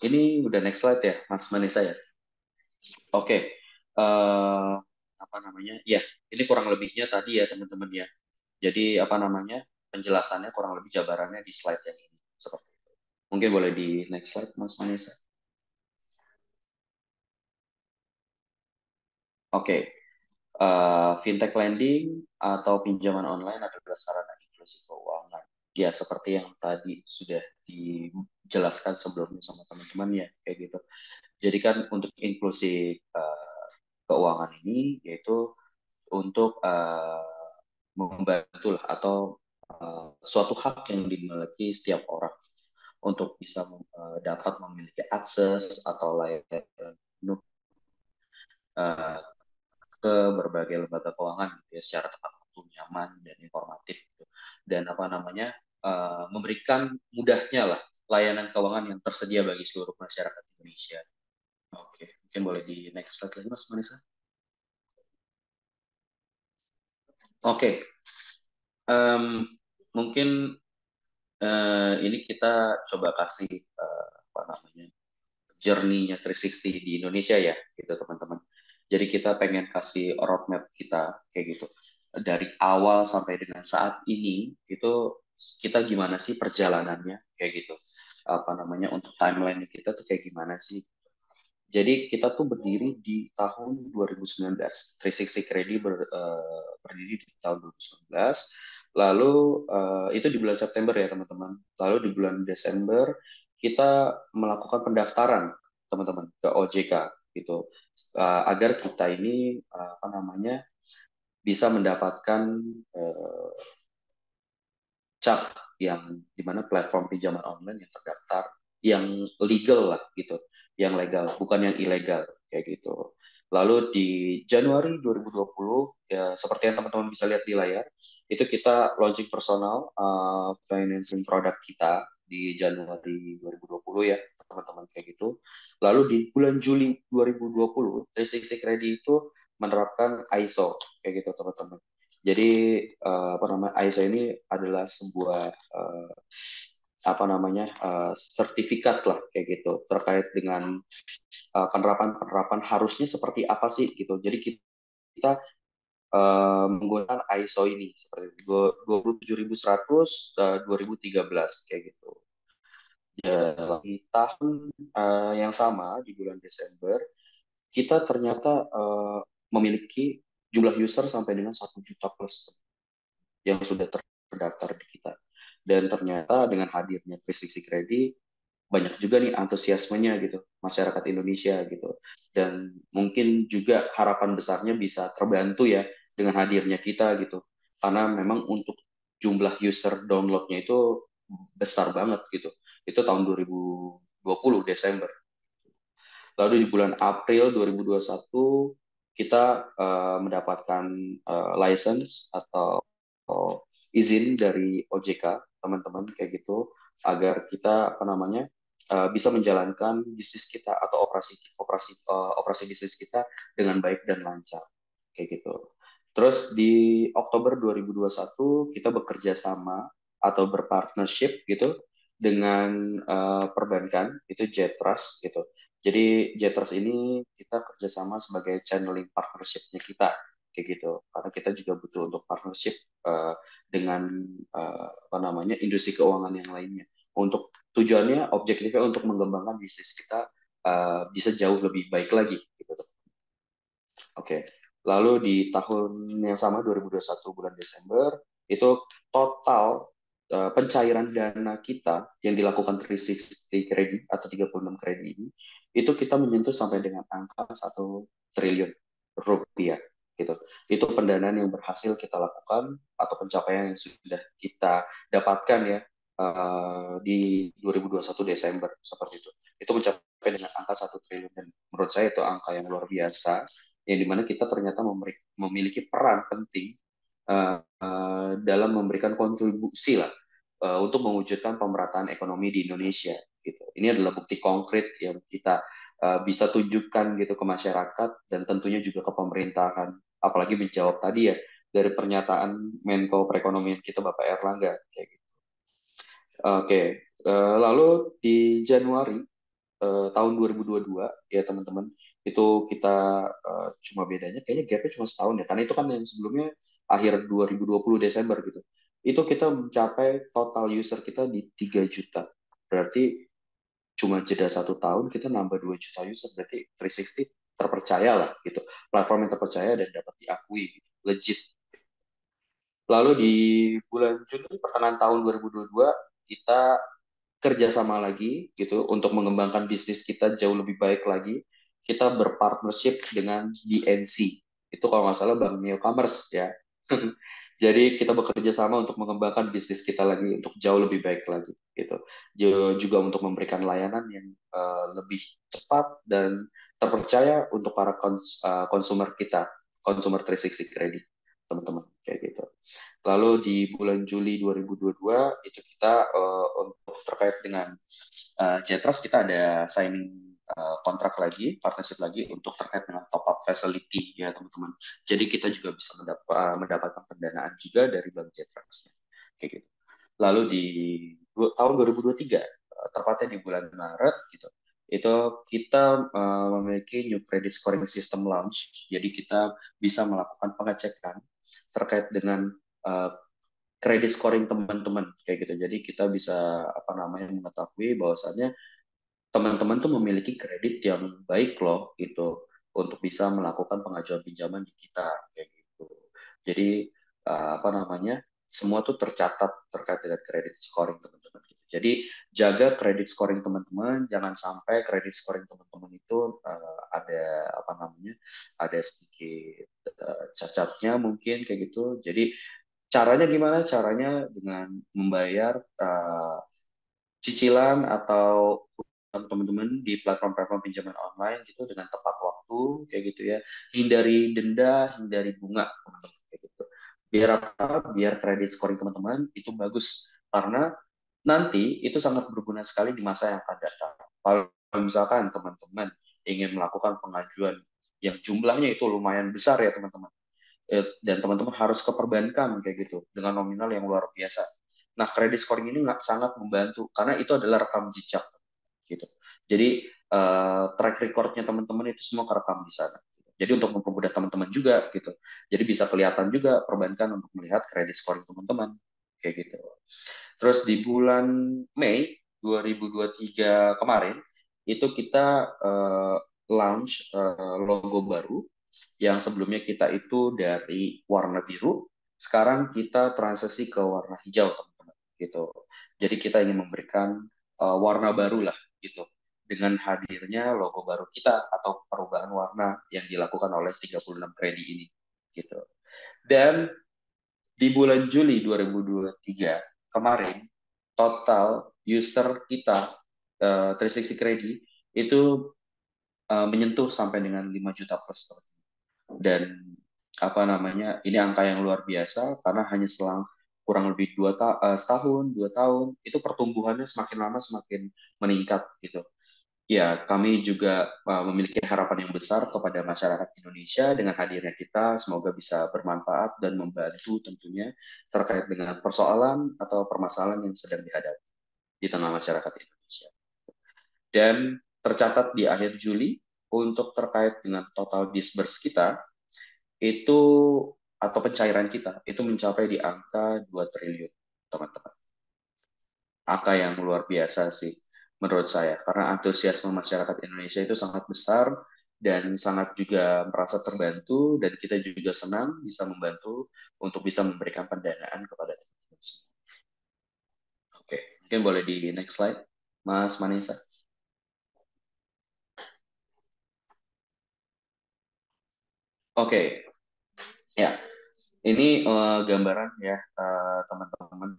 ini udah next slide ya, Mas Manisa ya. Oke, apa namanya? Ya, ini kurang lebihnya tadi ya teman-teman ya. Jadi apa namanya penjelasannya kurang lebih jabarannya di slide yang ini seperti itu. Mungkin boleh di next slide, Mas Manisa. Oke, fintech lending atau pinjaman online adalah sarana inklusi keuangan. Ya, seperti yang tadi sudah dijelaskan sebelumnya sama teman-teman ya, kayak gitu. Jadi kan untuk inklusi keuangan ini yaitu untuk membantu lah atau suatu hak yang dimiliki setiap orang untuk bisa dapat memiliki akses atau layanan uh, ke berbagai lembaga keuangan gitu ya secara tepat waktu, nyaman dan informatif gitu. Dan apa namanya memberikan mudahnya lah layanan keuangan yang tersedia bagi seluruh masyarakat Indonesia. Oke, mungkin boleh di next slide lagi Mas Manisa. Oke, mungkin ini kita coba kasih apa namanya journey-nya 360 di Indonesia ya, gitu teman-teman. Jadi kita pengen kasih roadmap kita kayak gitu. Dari awal sampai dengan saat ini itu kita gimana sih perjalanannya kayak gitu. Apa namanya untuk timeline kita tuh kayak gimana sih? Jadi kita tuh berdiri di tahun 2019. 360 Credit berdiri di tahun 2019. Lalu itu di bulan September ya teman-teman. Lalu di bulan Desember kita melakukan pendaftaran teman-teman ke OJK gitu agar kita ini apa namanya bisa mendapatkan cap yang dimana platform pinjaman online yang terdaftar yang legal lah gitu, yang legal bukan yang ilegal kayak gitu. Lalu di Januari 2020, ya seperti yang teman-teman bisa lihat di layar, itu kita launching personal financing produk kita di Januari 2020 ya, teman-teman kayak gitu. Lalu di bulan Juli 2020, 360 Credit itu menerapkan ISO kayak gitu, teman-teman. Jadi apa namanya, ISO ini adalah sebuah apa namanya, sertifikat lah kayak gitu terkait dengan penerapan-penerapan harusnya seperti apa sih gitu. Jadi kita menggunakan ISO ini seperti 27100 2013 kayak gitu. Ya, di tahun yang sama di bulan Desember kita ternyata memiliki jumlah user sampai dengan 1 juta plus yang sudah terdaftar di kita. Dan ternyata dengan hadirnya 360 Credit banyak juga nih antusiasmenya gitu masyarakat Indonesia gitu, dan mungkin juga harapan besarnya bisa terbantu ya dengan hadirnya kita gitu, karena memang untuk jumlah user downloadnya itu besar banget gitu. Itu tahun 2020 Desember. Lalu di bulan April 2021 kita mendapatkan license atau izin dari OJK, teman-teman kayak gitu, agar kita apa namanya bisa menjalankan bisnis kita atau operasi bisnis kita dengan baik dan lancar kayak gitu. Terus di Oktober 2021 kita bekerja sama atau berpartnership gitu dengan perbankan itu Jetrust gitu. Jadi Jetrust ini kita kerjasama sebagai channeling partnership-nya kita kayak gitu. Karena kita juga butuh untuk partnership dengan apa namanya industri keuangan yang lainnya. Untuk tujuannya, objektifnya untuk mengembangkan bisnis kita bisa jauh lebih baik lagi gitu. Oke. Lalu di tahun yang sama 2021 bulan Desember itu total pencairan dana kita yang dilakukan 360 kredit atau 36 kredit ini itu kita menyentuh sampai dengan angka 1 triliun rupiah gitu. Itu pendanaan yang berhasil kita lakukan atau pencapaian yang sudah kita dapatkan ya di 2021 Desember seperti itu. Itu mencapai dengan angka 1 triliun, dan menurut saya itu angka yang luar biasa, yang dimana kita ternyata memiliki peran penting dalam memberikan kontribusi lah untuk mewujudkan pemerataan ekonomi di Indonesia gitu. Ini adalah bukti konkret yang kita bisa tunjukkan gitu ke masyarakat dan tentunya juga ke pemerintahan. Apalagi menjawab tadi ya dari pernyataan Menko Perekonomian kita Bapak Erlangga kayak gitu. Oke, lalu di Januari tahun 2022 ya teman-teman, itu kita cuma bedanya kayaknya gapnya cuma setahun ya, karena itu kan yang sebelumnya akhir 2020 Desember gitu. Itu kita mencapai total user kita di 3 juta. Berarti cuma jeda 1 tahun kita nambah 2 juta user, berarti 360 terpercaya lah gitu. Platform yang terpercaya dan dapat diakui gitu. Legit. Lalu di bulan Juni pertengahan tahun 2022 kita kerjasama lagi gitu untuk mengembangkan bisnis kita jauh lebih baik lagi. Kita berpartnership dengan BNC. Itu kalau nggak salah Bank Newcomers ya. Jadi kita bekerja sama untuk mengembangkan bisnis kita lagi untuk jauh lebih baik lagi gitu. Juga untuk memberikan layanan yang lebih cepat dan terpercaya untuk para konsumer kita, konsumer 360 Credit, teman-teman kayak gitu. Lalu di bulan Juli 2022 itu kita untuk terkait dengan Jetros kita ada signing kontrak lagi, partnership lagi untuk terkait dengan top up facility ya teman-teman. Jadi kita juga bisa mendapatkan pendanaan juga dari Bank Jetros. Kayak gitu. Lalu di tahun 2023 tepatnya di bulan Maret gitu, itu kita memiliki new credit scoring system launch. Jadi kita bisa melakukan pengecekan terkait dengan credit scoring teman-teman kayak gitu. Jadi kita bisa apa namanya mengetahui bahwasannya teman-teman tuh memiliki kredit yang baik loh gitu untuk bisa melakukan pengajuan pinjaman di kita kayak gitu. Jadi apa namanya semua tuh tercatat terkait dengan kredit scoring teman-teman gitu. Jadi jaga kredit scoring teman-teman, jangan sampai kredit scoring teman-teman itu ada apa namanya ada sedikit cacatnya mungkin kayak gitu. Jadi caranya gimana? Caranya dengan membayar cicilan atau teman-teman di platform-platform pinjaman online gitu dengan tepat waktu kayak gitu ya. Hindari denda, hindari bunga teman-teman kayak gitu. Biar apa? Biar kredit scoring teman-teman itu bagus karena nanti itu sangat berguna sekali di masa yang akan datang. Kalau misalkan teman-teman ingin melakukan pengajuan yang jumlahnya itu lumayan besar ya teman-teman, dan teman-teman harus ke perbankan kayak gitu dengan nominal yang luar biasa. Nah, kredit scoring ini sangat membantu karena itu adalah rekam jejak gitu. Jadi track recordnya teman-teman itu semua kerekam di sana. Jadi untuk mempermudah teman-teman juga gitu. Jadi bisa kelihatan juga perbankan untuk melihat kredit scoring teman-teman kayak gitu. Terus di bulan Mei 2023 kemarin itu kita launch logo baru yang sebelumnya kita itu dari warna biru, sekarang kita transisi ke warna hijau, teman-teman. Gitu. Jadi kita ingin memberikan warna baru lah, gitu. Dengan hadirnya logo baru kita atau perubahan warna yang dilakukan oleh 36 kredi ini, gitu. Dan di bulan Juli 2023 kemarin, total user kita 360 Kredi itu menyentuh sampai dengan 5 juta plus. Dan apa namanya, ini angka yang luar biasa karena hanya selang kurang lebih setahun 2 tahun itu pertumbuhannya semakin lama semakin meningkat gitu. Ya, kami juga memiliki harapan yang besar kepada masyarakat Indonesia dengan hadirnya kita, semoga bisa bermanfaat dan membantu tentunya terkait dengan persoalan atau permasalahan yang sedang dihadapi di tengah masyarakat Indonesia. Dan tercatat di akhir Juli untuk terkait dengan total disburse kita itu atau pencairan kita itu mencapai di angka 2 triliun, teman-teman. Angka yang luar biasa sih menurut saya karena antusiasme masyarakat Indonesia itu sangat besar dan sangat juga merasa terbantu dan kita juga senang bisa membantu untuk bisa memberikan pendanaan kepada teman-teman semua. Oke, mungkin boleh di next slide, Mas Manisa. Oke, ya ini gambaran ya teman-teman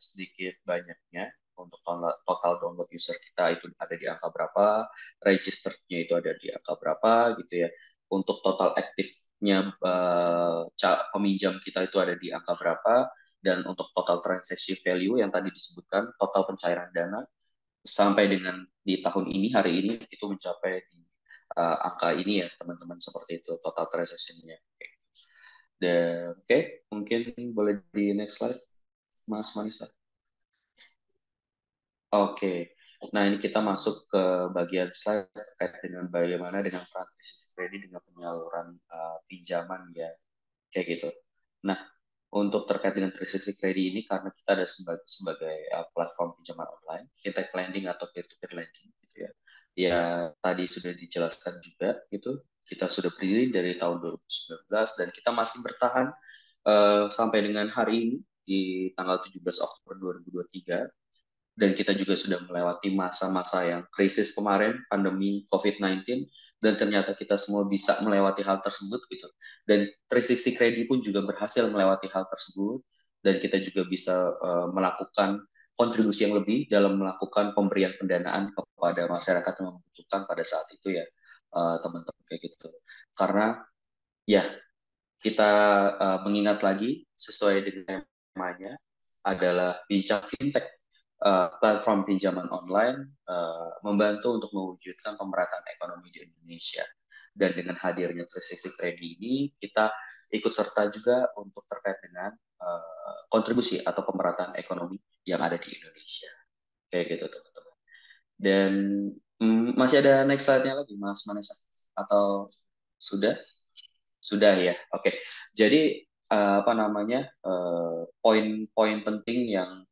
sedikit banyaknya untuk total download user kita itu ada di angka berapa, registerednya itu ada di angka berapa gitu ya. Untuk total aktifnya peminjam kita itu ada di angka berapa, dan untuk total transaction value yang tadi disebutkan, total pencairan dana sampai dengan di tahun ini hari ini itu mencapai di angka ini ya teman-teman, seperti itu total transaction-nya. Oke, mungkin boleh di next slide, Mas Manisa. Oke, nah ini kita masuk ke bagian slide terkait dengan bagaimana dengan transisi kredit dengan penyaluran pinjaman ya, kayak gitu. Nah, untuk terkait dengan transaksi kredit ini karena kita ada sebagai platform pinjaman online, fintech lending atau peer-to-peer lending gitu ya. Ya, tadi sudah dijelaskan juga gitu. Kita sudah berdiri dari tahun 2019 dan kita masih bertahan sampai dengan hari ini di tanggal 17 Oktober 2023, dan kita juga sudah melewati masa-masa yang krisis kemarin, pandemi COVID-19, dan ternyata kita semua bisa melewati hal tersebut gitu. Dan 360 Credit pun juga berhasil melewati hal tersebut, dan kita juga bisa melakukan kontribusi yang lebih dalam melakukan pemberian pendanaan kepada masyarakat yang membutuhkan pada saat itu ya, teman-teman kayak gitu. Karena ya kita mengingat lagi sesuai dengan temanya adalah bincang fintech, platform pinjaman online membantu untuk mewujudkan pemerataan ekonomi di Indonesia. Dan dengan hadirnya 360 Credit ini, kita ikut serta juga untuk terkait dengan kontribusi atau pemerataan ekonomi yang ada di Indonesia. Kayak gitu, teman-teman. Dan masih ada next slide-nya lagi, Mas Manesa? Atau sudah? Sudah ya, oke. Jadi apa namanya poin-poin penting yang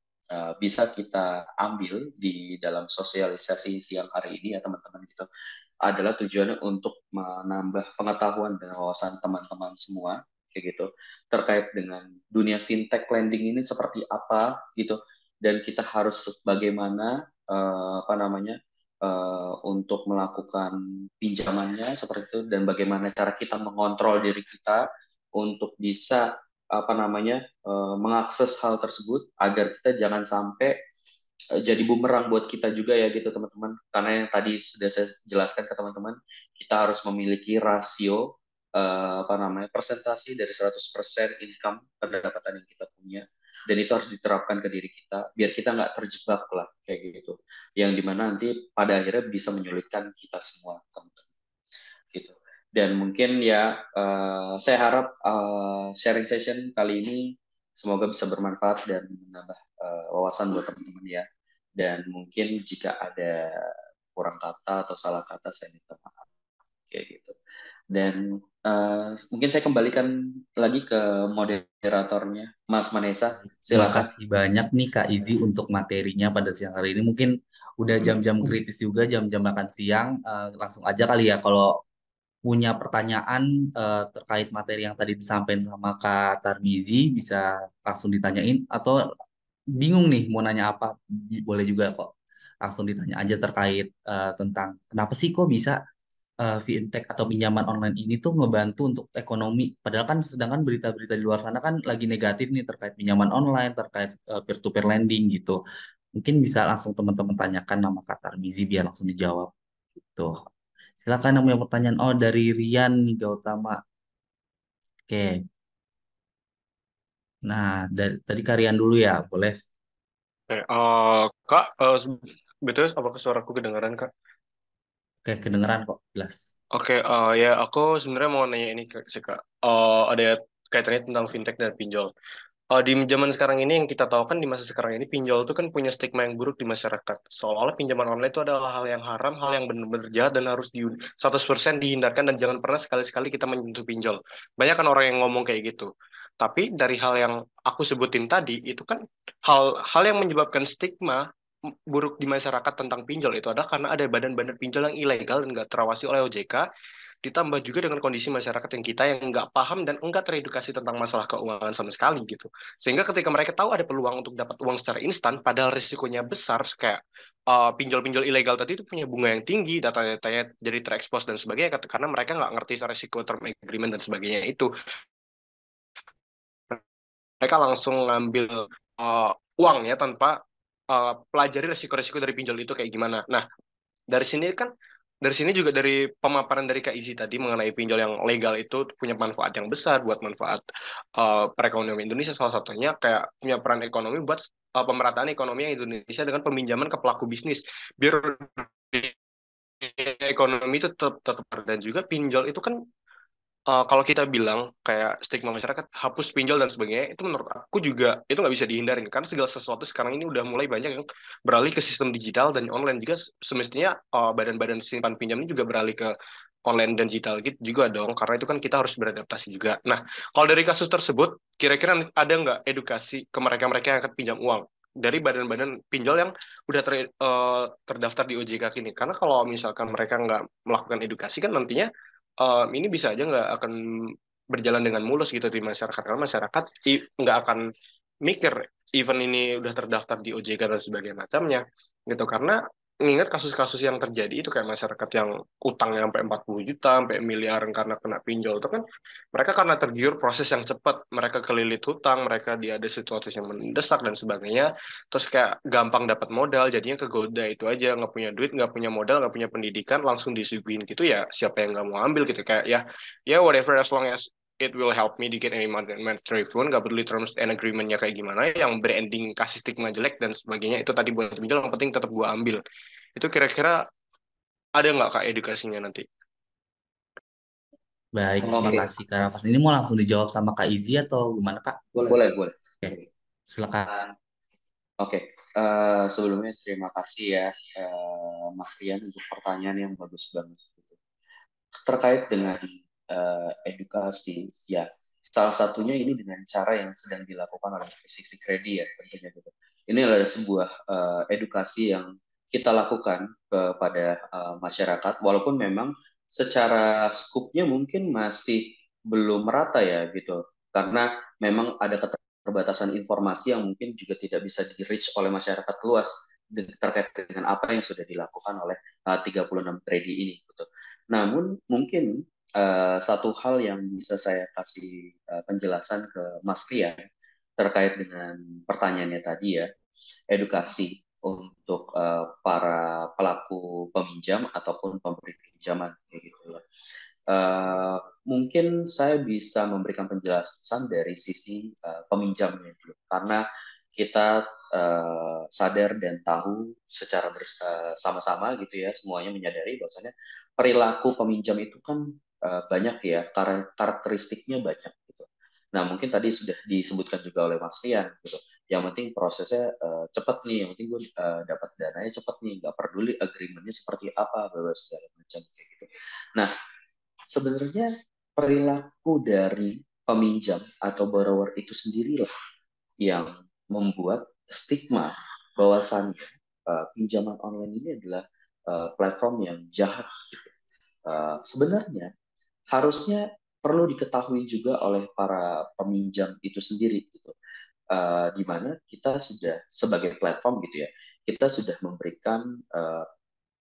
bisa kita ambil di dalam sosialisasi siang hari ini ya teman-teman gitu adalah tujuannya untuk menambah pengetahuan dan wawasan teman-teman semua kayak gitu terkait dengan dunia fintech lending ini seperti apa gitu, dan kita harus bagaimana apa namanya untuk melakukan pinjamannya seperti itu, dan bagaimana cara kita mengontrol diri kita untuk bisa apa namanya mengakses hal tersebut agar kita jangan sampai jadi bumerang buat kita juga ya gitu teman-teman. Karena yang tadi sudah saya jelaskan ke teman-teman, kita harus memiliki rasio apa namanya presentasi dari 100% income pendapatan yang kita punya, dan itu harus diterapkan ke diri kita biar kita nggak terjebak lah kayak gitu. Yang dimana nanti pada akhirnya bisa menyulitkan kita semua teman-teman gitu. Dan mungkin ya saya harap sharing session kali ini semoga bisa bermanfaat dan menambah wawasan buat teman-teman ya. Dan mungkin jika ada kurang kata atau salah kata saya minta maaf kayak gitu. Dan mungkin saya kembalikan lagi ke moderatornya Mas Manesa, Terima silakan. kasih banyak nih Kak Izi untuk materinya pada siang hari ini. Mungkin udah jam-jam kritis juga, jam-jam makan siang. Langsung aja kali ya kalau punya pertanyaan terkait materi yang tadi disampaikan sama Kak Tarmizi, bisa langsung ditanyain, atau bingung nih mau nanya apa, boleh juga kok langsung ditanya aja terkait tentang kenapa sih kok bisa fintech atau pinjaman online ini tuh ngebantu untuk ekonomi. Padahal kan sedangkan berita-berita di luar sana kan lagi negatif nih terkait pinjaman online, terkait peer-to-peer lending gitu. Mungkin bisa langsung teman-teman tanyakan nama Kak Tarmizi biar langsung dijawab. Gitu. Silakan yang punya pertanyaan. Oh, dari Rian nih Gautama. Oke. Nah, tadi Kak Rian dulu ya, boleh. Kak, betul apakah suaraku kedengaran, Kak? Oke, kedengeran kok, jelas. Oke, ya aku sebenarnya mau nanya ini sih, Kak. Ada kaitannya tentang fintech dan pinjol. Di zaman sekarang ini yang kita tahu kan di masa sekarang ini pinjol itu kan punya stigma yang buruk di masyarakat. Seolah-olah pinjaman online itu adalah hal yang haram, hal yang benar-benar jahat dan harus 100% dihindarkan dan jangan pernah sekali-sekali kita menyentuh pinjol. Banyak kan orang yang ngomong kayak gitu. Tapi dari hal yang aku sebutin tadi itu kan hal yang menyebabkan stigma buruk di masyarakat tentang pinjol itu adalah karena ada badan-badan pinjol yang ilegal dan nggak terawasi oleh OJK, ditambah juga dengan kondisi masyarakat yang kita yang nggak paham dan enggak teredukasi tentang masalah keuangan sama sekali gitu. Sehingga ketika mereka tahu ada peluang untuk dapat uang secara instan, padahal risikonya besar, kayak pinjol-pinjol ilegal tadi itu punya bunga yang tinggi, data-datanya jadi terekspos dan sebagainya, karena mereka nggak ngerti risiko term agreement dan sebagainya itu. Mereka langsung ngambil uang ya tanpa pelajari risiko-risiko dari pinjol itu kayak gimana. Nah, dari sini kan dari sini juga dari pemaparan dari Kak Izi tadi mengenai pinjol yang legal itu punya manfaat yang besar buat manfaat perekonomian Indonesia, salah satunya kayak punya peran ekonomi buat pemerataan ekonomi Indonesia dengan peminjaman ke pelaku bisnis biar ekonomi itu tetap dan juga pinjol itu kan kalau kita bilang kayak stigma masyarakat hapus pinjol dan sebagainya, itu menurut aku juga itu nggak bisa dihindarin karena segala sesuatu sekarang ini udah mulai banyak yang beralih ke sistem digital dan online juga, semestinya badan-badan simpan pinjam ini juga beralih ke online dan digital gitu juga dong, karena itu kan kita harus beradaptasi juga. Nah, kalau dari kasus tersebut kira-kira ada nggak edukasi ke mereka-mereka yang akan pinjam uang dari badan-badan pinjol yang udah terdaftar di OJK ini? Karena kalau misalkan mereka nggak melakukan edukasi kan nantinya ini bisa aja nggak akan berjalan dengan mulus gitu di masyarakat, karena masyarakat nggak akan mikir event ini udah terdaftar di OJK dan sebagainya macamnya gitu, karena mengingat kasus-kasus yang terjadi itu kayak masyarakat yang utangnya sampai 40 juta sampai miliaran karena kena pinjol itu kan mereka karena tergiur proses yang cepat, mereka kelilit hutang, mereka ada situasi yang mendesak dan sebagainya, terus kayak gampang dapat modal jadinya kegoda itu aja, nggak punya duit, nggak punya modal, nggak punya pendidikan, langsung disuguhin gitu ya siapa yang nggak mau ambil gitu, kayak ya ya whatever as long as it will help me to get any monetary fund, nggak peduli terms and agreement-nya kayak gimana, yang branding kasih stigma jelek dan sebagainya itu tadi buat pinjol yang penting tetap gua ambil. Itu kira-kira ada nggak Kak edukasinya nanti? Baik, Oke, makasih Kak Rafas. Ini mau langsung dijawab sama Kak Izi atau gimana Kak? boleh, boleh. Oke, silakan. Oke, sebelumnya terima kasih ya Mas Rian untuk pertanyaan yang bagus banget. Terkait dengan edukasi, ya salah satunya ini dengan cara yang sedang dilakukan oleh Sisi Kredi ya tentunya gitu. Ini adalah sebuah edukasi yang kita lakukan kepada masyarakat, walaupun memang secara skupnya mungkin masih belum merata ya gitu, karena memang ada keterbatasan informasi yang mungkin juga tidak bisa di-reach oleh masyarakat luas terkait dengan apa yang sudah dilakukan oleh 36 kredi ini gitu. Namun mungkin satu hal yang bisa saya kasih penjelasan ke Mas Rian terkait dengan pertanyaannya tadi ya, edukasi. untuk para pelaku peminjam ataupun pemberi pinjaman kayak gitu ya. Eh, Mungkin saya bisa memberikan penjelasan dari sisi peminjamnya dulu, karena kita sadar dan tahu secara sama-sama gitu ya, semuanya menyadari bahwasanya perilaku peminjam itu kan banyak ya, karakteristiknya banyak gitu. Nah, mungkin tadi sudah disebutkan juga oleh Mas Rian gitu. Yang penting prosesnya cepat nih, yang penting gue dapat dananya cepat nih, nggak peduli agreementnya seperti apa, bebas segala macam kayak gitu. Nah, sebenarnya perilaku dari peminjam atau borrower itu sendirilah yang membuat stigma bahwasannya pinjaman online ini adalah platform yang jahat. Sebenarnya harusnya perlu diketahui juga oleh para peminjam itu sendiri gitu. Di mana kita sudah sebagai platform gitu ya, kita sudah memberikan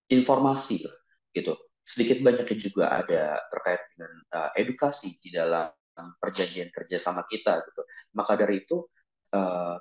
informasi gitu. Sedikit banyaknya juga ada terkait dengan edukasi di dalam perjanjian kerjasama kita gitu. Maka dari itu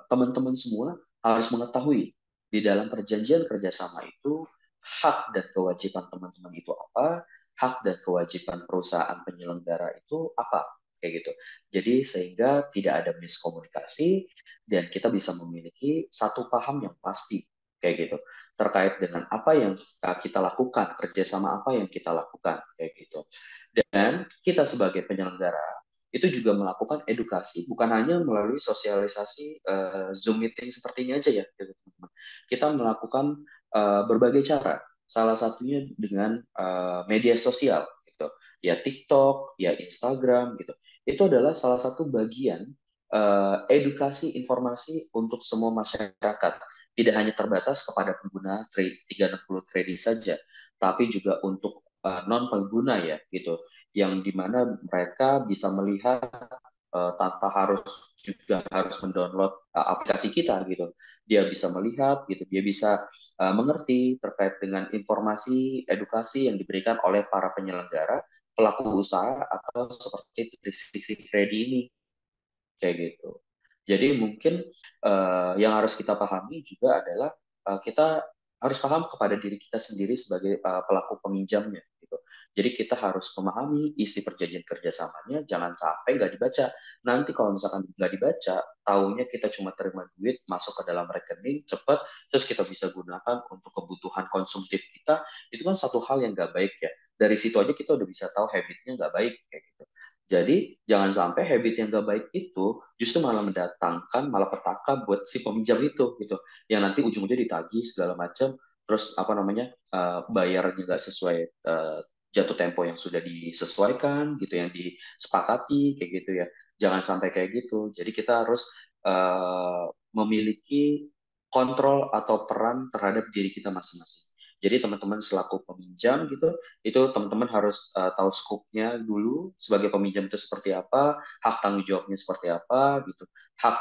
teman-teman semua harus mengetahui di dalam perjanjian kerjasama itu hak dan kewajiban teman-teman itu apa, hak dan kewajiban perusahaan penyelenggara itu apa, kayak gitu. Jadi sehingga tidak ada miskomunikasi dan kita bisa memiliki satu paham yang pasti kayak gitu terkait dengan apa yang kita lakukan, kerjasama apa yang kita lakukan kayak gitu. Dan kita sebagai penyelenggara itu juga melakukan edukasi, bukan hanya melalui sosialisasi Zoom meeting seperti ini aja ya, gitu, teman-teman. Kita melakukan berbagai cara, salah satunya dengan media sosial, gitu. Ya TikTok, ya Instagram, gitu. Itu adalah salah satu bagian edukasi informasi untuk semua masyarakat. Tidak hanya terbatas kepada pengguna 360 trading saja, tapi juga untuk non pengguna ya, gitu yang dimana mereka bisa melihat tanpa harus mendownload aplikasi kita gitu. Dia bisa melihat gitu, dia bisa mengerti terkait dengan informasi edukasi yang diberikan oleh para penyelenggara, pelaku usaha atau seperti 360 Credit ini kayak gitu. Jadi mungkin yang harus kita pahami juga adalah kita harus paham kepada diri kita sendiri sebagai pelaku peminjamnya gitu. Jadi kita harus memahami isi perjanjian kerjasamanya, jangan sampai nggak dibaca. Nanti kalau misalkan nggak dibaca, taunya kita cuma terima duit masuk ke dalam rekening cepat, terus kita bisa gunakan untuk kebutuhan konsumtif kita, itu kan satu hal yang nggak baik ya. Dari situ aja kita udah bisa tahu habitnya nggak baik kayak gitu. Jadi jangan sampai habit yang gak baik itu justru malah mendatangkan malapetaka buat si peminjam itu gitu. Yang nanti ujung-ujungnya ditagih segala macam, terus apa namanya bayarnya nggak sesuai jatuh tempo yang sudah disesuaikan gitu, yang disepakati kayak gitu ya. Jangan sampai kayak gitu. Jadi kita harus memiliki kontrol atau peran terhadap diri kita masing-masing. Jadi teman-teman selaku peminjam gitu, itu teman-teman harus tahu skopnya dulu sebagai peminjam itu seperti apa, hak tanggung jawabnya seperti apa gitu, hak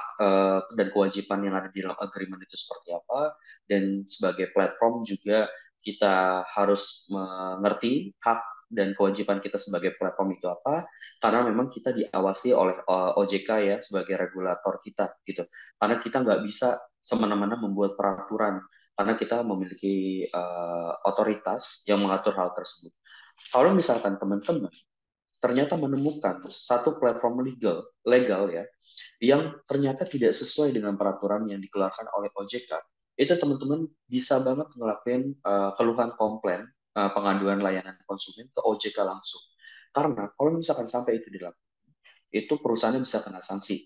dan kewajiban yang ada di dalam agreement itu seperti apa, dan sebagai platform juga kita harus mengerti hak dan kewajiban kita sebagai platform itu apa, karena memang kita diawasi oleh OJK ya sebagai regulator kita gitu, karena kita nggak bisa semena-mena membuat peraturan karena kita memiliki otoritas yang mengatur hal tersebut. Kalau misalkan teman-teman ternyata menemukan satu platform legal ya, yang ternyata tidak sesuai dengan peraturan yang dikeluarkan oleh OJK, itu teman-teman bisa banget ngelakuin keluhan komplain pengaduan layanan konsumen ke OJK langsung. Karena kalau misalkan sampai itu dilakukan, itu perusahaannya bisa kena sanksi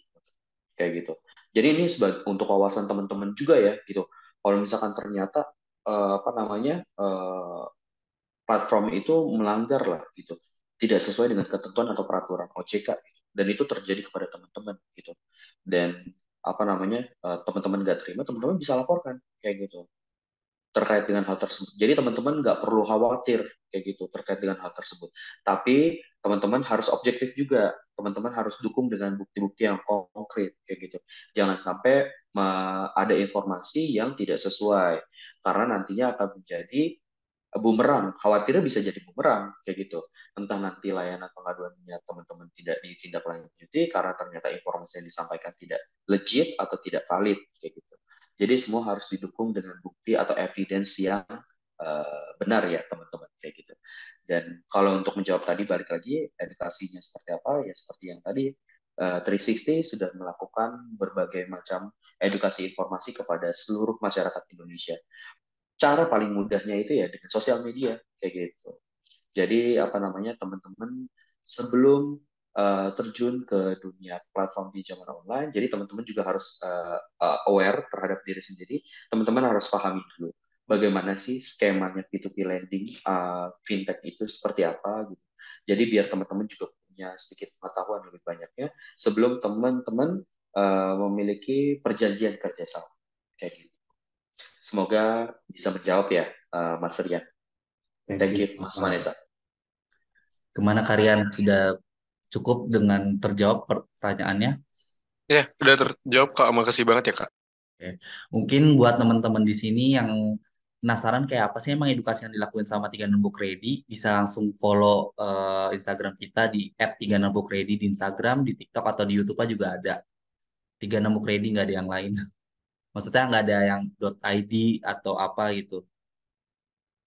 kayak gitu. Jadi ini sebagai untuk wawasan teman-teman juga ya gitu. Kalau misalkan ternyata apa namanya platform itu melanggar lah gitu, tidak sesuai dengan ketentuan atau peraturan OJK gitu. Dan itu terjadi kepada teman-teman gitu. Dan apa namanya teman-teman nggak terima, teman-teman bisa laporkan kayak gitu terkait dengan hal tersebut. Jadi teman-teman nggak perlu khawatir kayak gitu terkait dengan hal tersebut. Tapi teman-teman harus objektif juga. Teman-teman harus dukung dengan bukti-bukti yang konkret kayak gitu. Jangan sampai ada informasi yang tidak sesuai karena nantinya akan menjadi bumerang. Khawatirnya bisa jadi bumerang kayak gitu. Entah nanti layanan pengaduannya teman-teman tidak ditindaklanjuti karena ternyata informasi yang disampaikan tidak legit atau tidak valid kayak gitu. Jadi semua harus didukung dengan bukti atau evidence yang benar ya teman-teman kayak gitu. Dan kalau untuk menjawab tadi balik lagi edukasinya seperti apa ya seperti yang tadi 360 sudah melakukan berbagai macam edukasi informasi kepada seluruh masyarakat Indonesia. Cara paling mudahnya itu ya dengan sosial media kayak gitu. Jadi apa namanya teman-teman sebelum terjun ke dunia platform pinjaman online, jadi teman-teman juga harus aware terhadap diri sendiri. Teman-teman harus pahami dulu bagaimana sih skemanya P2P lending fintech itu seperti apa gitu. Jadi biar teman-teman juga punya sedikit pengetahuan lebih banyaknya sebelum teman-teman memiliki perjanjian kerjasama kayak gitu. Semoga bisa menjawab ya, Mas Rian. Thank Thank you, you, Mas Mas Vanessa. Vanessa. Kemana kalian sudah cukup dengan terjawab pertanyaannya? Ya, udah terjawab Kak. Makasih banget ya Kak. Oke. Mungkin buat teman-teman di sini yang penasaran kayak apa sih emang edukasi yang dilakuin sama 36 Ready, bisa langsung follow Instagram kita di @36ready di Instagram, di TikTok atau di YouTube juga ada. 36 Ready nggak ada yang lain. Maksudnya nggak ada yang .id atau apa gitu.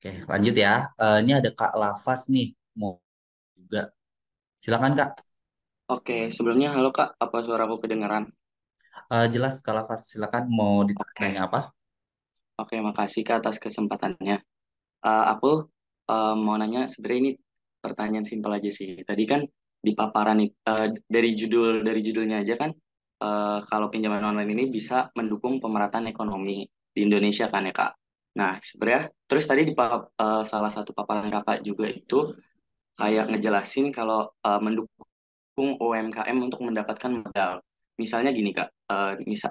Oke, lanjut ya. Ini ada Kak Lafaz nih, mau juga. Silakan Kak. Oke, sebelumnya halo Kak, apa suaraku kedengaran? Jelas Kak Lafaz, silakan mau Oke, ditanya apa? oke, makasih Kak atas kesempatannya. Aku mau nanya, sebenarnya ini pertanyaan simpel aja sih. Tadi kan di paparan dari judulnya aja kan, kalau pinjaman online ini bisa mendukung pemerataan ekonomi di Indonesia kan ya Kak. Nah, sebenarnya terus tadi di salah satu paparan Kakak juga itu kayak ngejelasin kalau mendukung UMKM untuk mendapatkan modal. Misalnya gini Kak,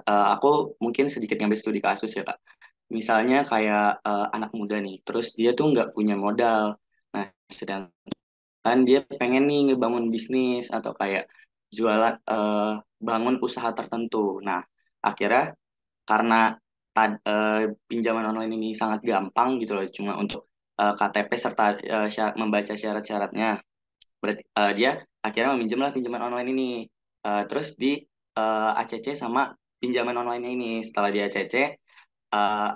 aku mungkin sedikit ngambil studi kasus ya Kak. Misalnya kayak anak muda nih, terus dia tuh nggak punya modal. Nah, sedangkan dia pengen nih ngebangun bisnis atau kayak jualan, bangun usaha tertentu. Nah, akhirnya karena pinjaman online ini sangat gampang gitu loh, cuma untuk KTP serta membaca syarat-syaratnya. Berarti dia akhirnya meminjamlah pinjaman online ini. Terus di ACC sama pinjaman online ini. Setelah di ACC,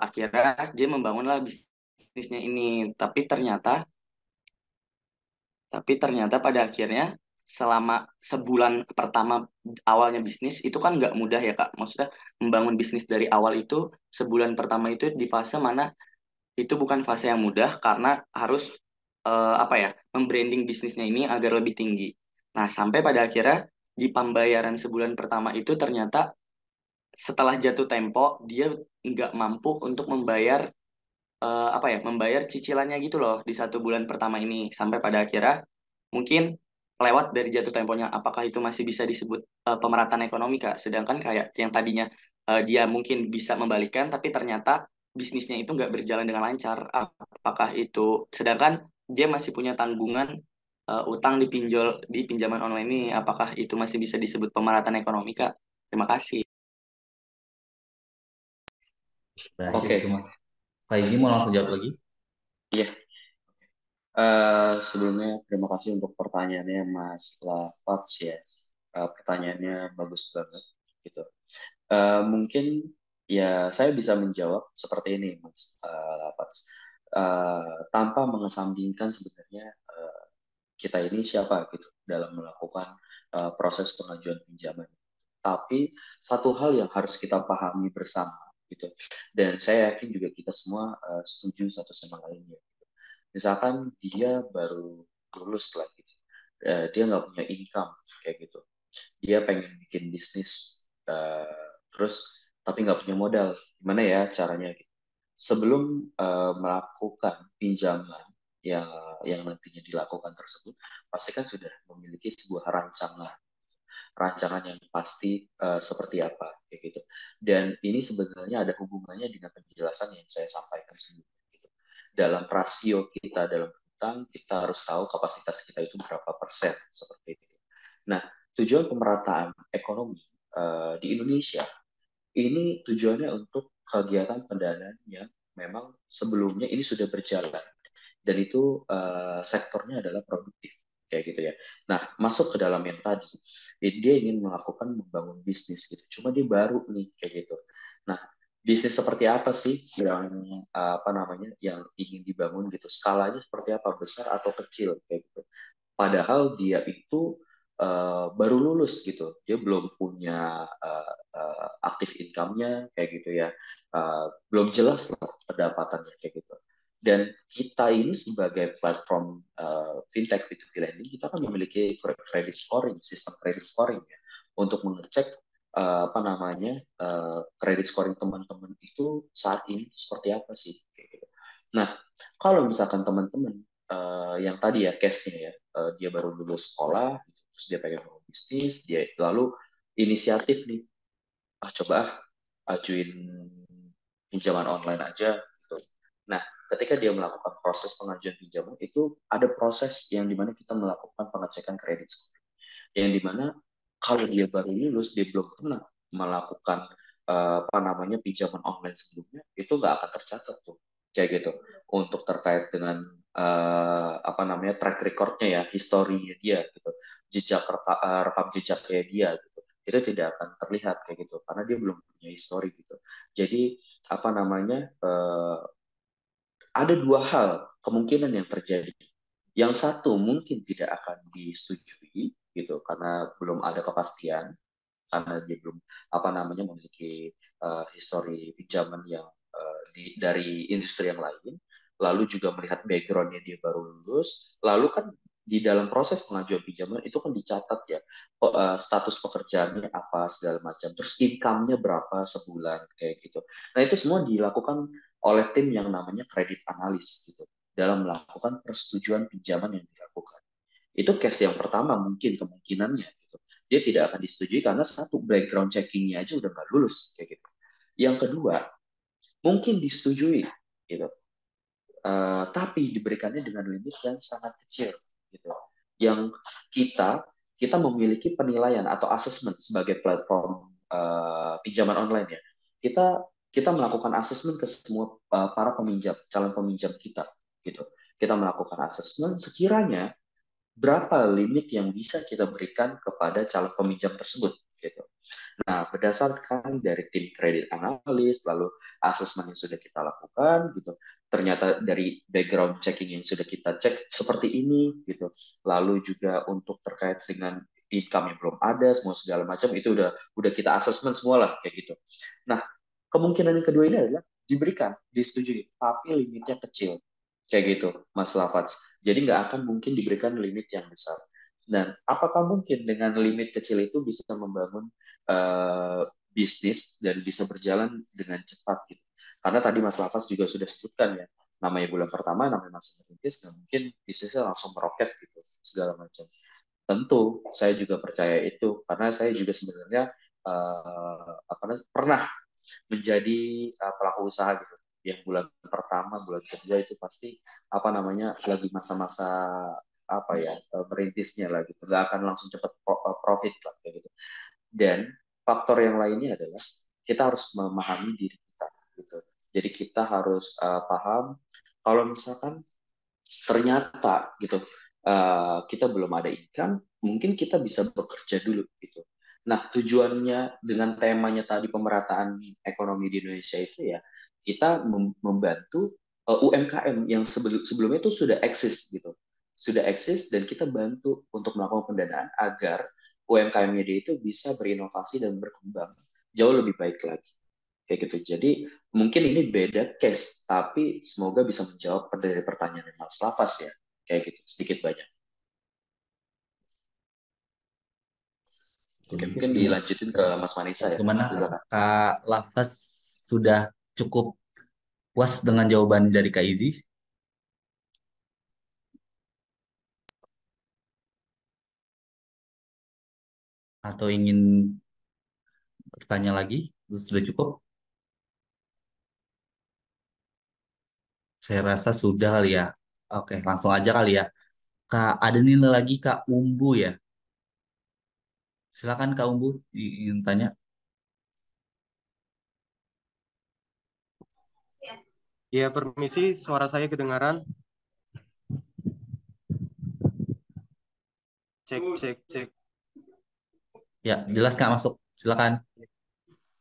akhirnya dia membangunlah bisnisnya ini. Tapi ternyata pada akhirnya selama sebulan pertama awalnya bisnis itu kan nggak mudah ya Kak. Maksudnya membangun bisnis dari awal itu sebulan pertama itu di fase mana itu bukan fase yang mudah karena harus apa ya membranding bisnisnya ini agar lebih tinggi. Nah, sampai pada akhirnya di pembayaran sebulan pertama itu ternyata setelah jatuh tempo dia nggak mampu untuk membayar apa ya membayar cicilannya gitu loh di 1 bulan pertama ini sampai pada akhirnya mungkin lewat dari jatuh temponya apakah itu masih bisa disebut pemerataan ekonomi Kak? Sedangkan kayak yang tadinya dia mungkin bisa membalikkan tapi ternyata bisnisnya itu nggak berjalan dengan lancar. Apakah itu sedangkan dia masih punya tanggungan utang di pinjaman online ini apakah itu masih bisa disebut pemerataan ekonomi Kak? Terima kasih. Baik, Oke, itu Mas. Kak Izzy mau langsung jawab lagi? iya. Sebelumnya terima kasih untuk pertanyaannya Mas Lafaz ya. Pertanyaannya bagus banget gitu. Mungkin ya saya bisa menjawab seperti ini Mas Lafaz. Tanpa mengesampingkan sebenarnya kita ini siapa gitu dalam melakukan proses pengajuan pinjaman. Tapi satu hal yang harus kita pahami bersama gitu. Dan saya yakin juga kita semua setuju satu sama lainnya. Misalkan dia baru lulus lah gitu, dia nggak punya income kayak gitu, dia pengen bikin bisnis, terus tapi nggak punya modal, gimana ya caranya gitu. Sebelum melakukan pinjaman yang nantinya dilakukan tersebut, pasti kan sudah memiliki sebuah rancangan yang pasti seperti apa kayak gitu. Dan ini sebenarnya ada hubungannya dengan penjelasan yang saya sampaikan sebelumnya gitu. Dalam rasio kita dalam utang kita harus tahu kapasitas kita itu berapa persen seperti itu. Nah, tujuan pemerataan ekonomi di Indonesia ini tujuannya untuk kegiatan pendanaan yang memang sebelumnya ini sudah berjalan dan itu sektornya adalah produktif kayak gitu ya. Nah, masuk ke dalam yang tadi, dia ingin melakukan membangun bisnis gitu. Cuma dia baru nih kayak gitu. Nah, bisnis seperti apa sih yang apa namanya yang ingin dibangun gitu, skalanya seperti apa, besar atau kecil kayak gitu. Padahal dia itu baru lulus gitu, dia belum punya aktif income-nya kayak gitu ya. Belum jelas lah pendapatannya kayak gitu. Dan kita ini sebagai platform fintech P2P lending, kita kan memiliki credit scoring, sistem credit scoring ya, untuk mengecek apa namanya credit scoring teman-teman itu saat ini seperti apa sih kayak gitu. Nah, kalau misalkan teman-teman yang tadi ya case-nya ya, dia baru lulus sekolah, gitu, terus dia pengen mau bisnis, dia lalu inisiatif nih, coba ajuin pinjaman online aja gitu. Nah, ketika dia melakukan proses pengajuan pinjaman itu ada proses yang dimana kita melakukan pengecekan kredit score, yang dimana kalau dia baru lulus, dia belum pernah melakukan apa namanya pinjaman online sebelumnya, itu nggak akan tercatat tuh kayak gitu. Untuk terkait dengan apa namanya track recordnya ya, historinya dia gitu, rekam jejaknya dia gitu, itu tidak akan terlihat kayak gitu karena dia belum punya histori gitu. Jadi apa namanya ada dua hal kemungkinan yang terjadi. Yang satu mungkin tidak akan disetujui gitu karena belum ada kepastian, karena dia belum apa namanya memiliki histori pinjaman yang dari industri yang lain, lalu juga melihat backgroundnya dia baru lulus, lalu kan di dalam proses pengajuan pinjaman itu kan dicatat ya status pekerjaannya apa segala macam, terus income-nya berapa sebulan kayak gitu. Nah itu semua dilakukan oleh tim yang namanya credit analyst gitu dalam melakukan persetujuan pinjaman yang dilakukan. Itu case yang pertama mungkin kemungkinannya gitu. Dia tidak akan disetujui karena satu background checkingnya aja udah nggak lulus kayak gitu. Yang kedua, mungkin disetujui gitu. Tapi diberikannya dengan limit yang sangat kecil gitu. Yang kita memiliki penilaian atau assessment sebagai platform pinjaman online ya. Kita kita melakukan assessment ke semua para peminjam, calon peminjam kita gitu. Kita melakukan assessment sekiranya berapa limit yang bisa kita berikan kepada calon peminjam tersebut gitu. Nah, berdasarkan dari tim kredit analis, lalu asesmen yang sudah kita lakukan, gitu, ternyata dari background checking yang sudah kita cek seperti ini, gitu. Lalu juga untuk terkait dengan income yang belum ada, semua segala macam itu udah kita asesmen semua lah kayak gitu. Nah, kemungkinan yang kedua ini adalah diberikan, disetujui, tapi limitnya kecil. Kayak gitu, Mas Lafaz. Jadi nggak akan mungkin diberikan limit yang besar. Dan apakah mungkin dengan limit kecil itu bisa membangun uh, bisnis dan bisa berjalan dengan cepat gitu? Karena tadi Mas Lafaz juga sudah sebutkan ya, namanya bulan pertama, namanya masih merintis, dan mungkin bisnisnya langsung meroket gitu, segala macam. Tentu, saya juga percaya itu, karena saya juga sebenarnya pernah menjadi pelaku usaha gitu. Yang bulan pertama, bulan kedua itu pasti apa namanya lagi masa-masa apa ya merintisnya lah gitu. Nggak akan langsung cepat profit lah kayak gitu. Dan faktor yang lainnya adalah kita harus memahami diri kita gitu. Jadi kita harus paham kalau misalkan ternyata gitu kita belum ada income, mungkin kita bisa bekerja dulu gitu. Nah, tujuannya dengan temanya tadi pemerataan ekonomi di Indonesia itu ya, kita membantu UMKM yang sebelumnya itu sudah eksis gitu. Sudah eksis dan kita bantu untuk melakukan pendanaan agar UMKM-nya dia itu bisa berinovasi dan berkembang jauh lebih baik lagi kayak gitu. Jadi mungkin ini beda case, tapi semoga bisa menjawab dari pertanyaan Mas Lafas ya, kayak gitu sedikit banyak. Oke, mungkin dilanjutin ke Mas Manisa ya. Gimana Silakan. Kak Lafaz sudah cukup puas dengan jawaban dari Kak Izi? Atau ingin bertanya lagi? Sudah cukup? Saya rasa sudah kali ya. Oke, langsung aja kali ya. Kak, ada nih lagi Kak Umbu ya. Silakan Kak Umbu ingin tanya. Ya, permisi, suara saya kedengaran. Cek, cek, cek. Ya, jelas Kak masuk. Silakan.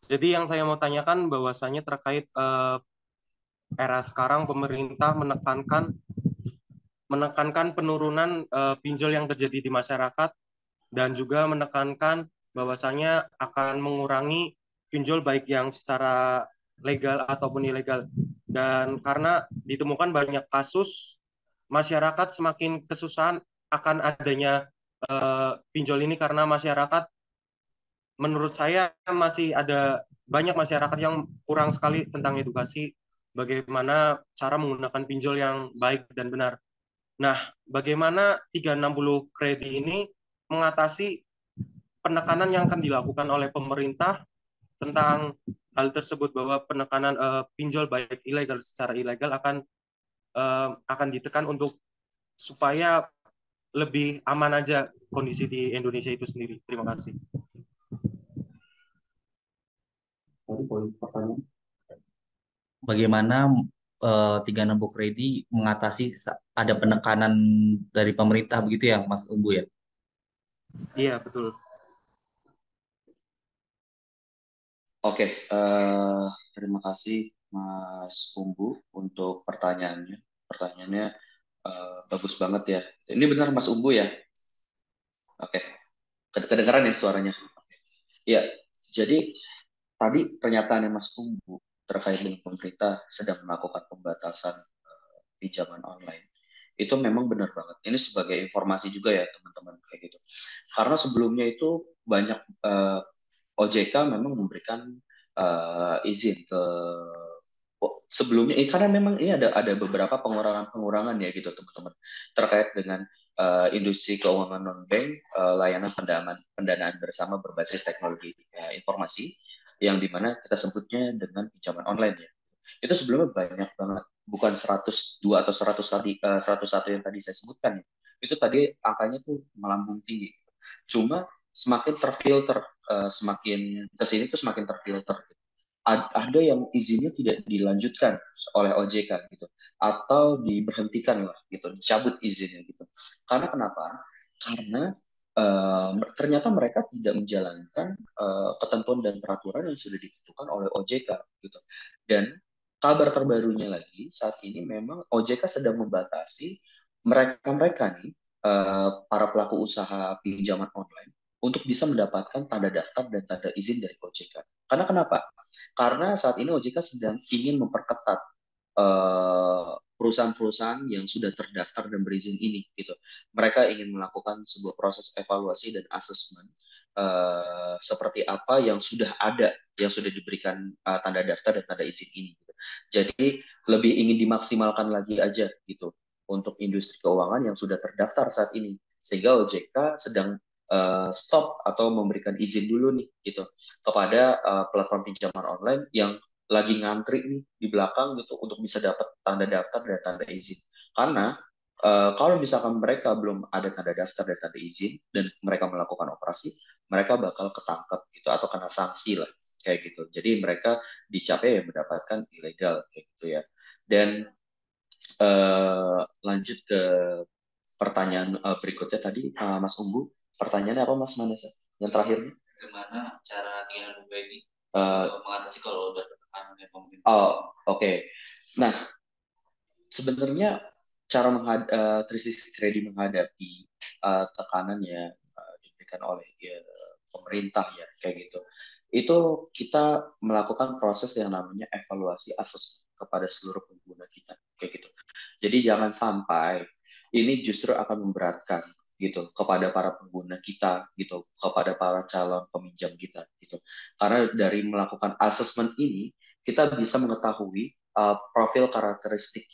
Jadi yang saya mau tanyakan bahwasanya terkait era sekarang pemerintah menekankan penurunan pinjol yang terjadi di masyarakat dan juga menekankan bahwasanya akan mengurangi pinjol baik yang secara legal ataupun ilegal. Dan karena ditemukan banyak kasus masyarakat semakin kesusahan akan adanya pinjol ini karena masyarakat menurut saya masih ada banyak masyarakat yang kurang sekali tentang edukasi bagaimana cara menggunakan pinjol yang baik dan benar. Nah, bagaimana 360 kredi ini mengatasi penekanan yang akan dilakukan oleh pemerintah tentang hal tersebut bahwa penekanan pinjol baik ilegal secara ilegal akan ditekan untuk supaya lebih aman aja kondisi di Indonesia itu sendiri. Terima kasih. Tadi poin pertanyaan. Bagaimana 360 kredi mengatasi ada penekanan dari pemerintah begitu ya, Mas Umbu ya? Iya, betul. Oke, terima kasih Mas Umbu untuk pertanyaannya. Pertanyaannya bagus banget ya. Ini benar Mas Umbu ya? Oke, kedengaran ya suaranya? Ya, jadi tadi pernyataannya Mas Umbu terkait dengan pemerintah sedang melakukan pembatasan pinjaman online. Itu memang benar banget. Ini sebagai informasi juga ya teman-teman kayak gitu. Karena sebelumnya itu banyak OJK memang memberikan izin ke sebelumnya karena memang ini ada beberapa pengurangan ya gitu teman-teman terkait dengan industri keuangan non bank layanan pendanaan bersama berbasis teknologi informasi yang dimana kita sebutnya dengan pinjaman online ya. Itu sebelumnya banyak banget, bukan 102 atau 100 tadi 101 yang tadi saya sebutkan ya. Itu tadi angkanya tuh melambung tinggi. Cuma semakin terfilter semakin kesini tuh semakin terfilter gitu. Ada yang izinnya tidak dilanjutkan oleh OJK gitu atau diberhentikan lah gitu, dicabut izinnya gitu. Karena kenapa? Karena ternyata mereka tidak menjalankan ketentuan dan peraturan yang sudah ditentukan oleh OJK gitu. Dan kabar terbarunya lagi saat ini memang OJK sedang membatasi mereka-mereka nih para pelaku usaha pinjaman online untuk bisa mendapatkan tanda daftar dan tanda izin dari OJK. Karena kenapa? Karena saat ini OJK sedang ingin memperketat perusahaan-perusahaan yang sudah terdaftar dan berizin ini gitu. Mereka ingin melakukan sebuah proses evaluasi dan asesmen seperti apa yang sudah ada, yang sudah diberikan tanda daftar dan tanda izin ini. Gitu. Jadi lebih ingin dimaksimalkan lagi aja gitu untuk industri keuangan yang sudah terdaftar saat ini. Sehingga OJK sedang stop atau memberikan izin dulu nih gitu kepada platform pinjaman online yang lagi ngantri nih di belakang gitu untuk bisa dapat tanda daftar dan tanda izin. Karena kalau misalkan mereka belum ada tanda daftar dan tanda izin dan mereka melakukan operasi, mereka bakal ketangkap gitu atau kena sanksi lah kayak gitu. Jadi mereka dicap ya mendapatkan ilegal kayak gitu ya. Dan lanjut ke pertanyaan berikutnya tadi Mas Umbu, pertanyaannya apa Mas Manesa? Yang terakhir? Bagaimana cara dia ini mengatasi kalau udah tertekan oleh pemerintah? Oh, oke. Nah, sebenarnya cara 360 Credit menghadapi tekanan yang diberikan oleh pemerintah ya kayak gitu. Itu kita melakukan proses yang namanya evaluasi asesmen kepada seluruh pengguna kita kayak gitu. Jadi jangan sampai ini justru akan memberatkan gitu kepada para pengguna kita gitu, kepada para calon peminjam kita gitu. Karena dari melakukan asesmen ini kita bisa mengetahui profil karakteristik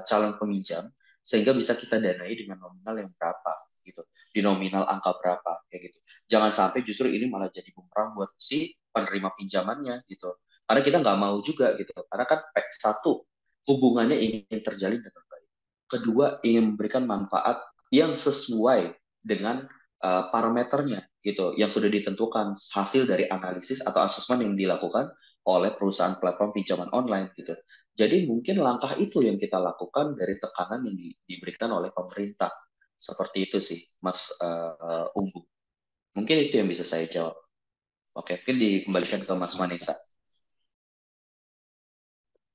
calon peminjam sehingga bisa kita danai dengan nominal yang berapa gitu, di nominal angka berapa kayak gitu. Jangan sampai justru ini malah jadi bumerang buat si penerima pinjamannya gitu. Karena kita nggak mau juga gitu. Karena kan satu, hubungannya ingin terjalin dengan baik. Kedua, ingin memberikan manfaat yang sesuai dengan parameternya gitu, yang sudah ditentukan hasil dari analisis atau asesmen yang dilakukan oleh perusahaan platform pinjaman online gitu. Jadi mungkin langkah itu yang kita lakukan dari tekanan yang diberikan oleh pemerintah. Seperti itu sih, Mas Umbu. Mungkin itu yang bisa saya jawab. Oke, mungkin dikembalikan ke Mas Vanessa.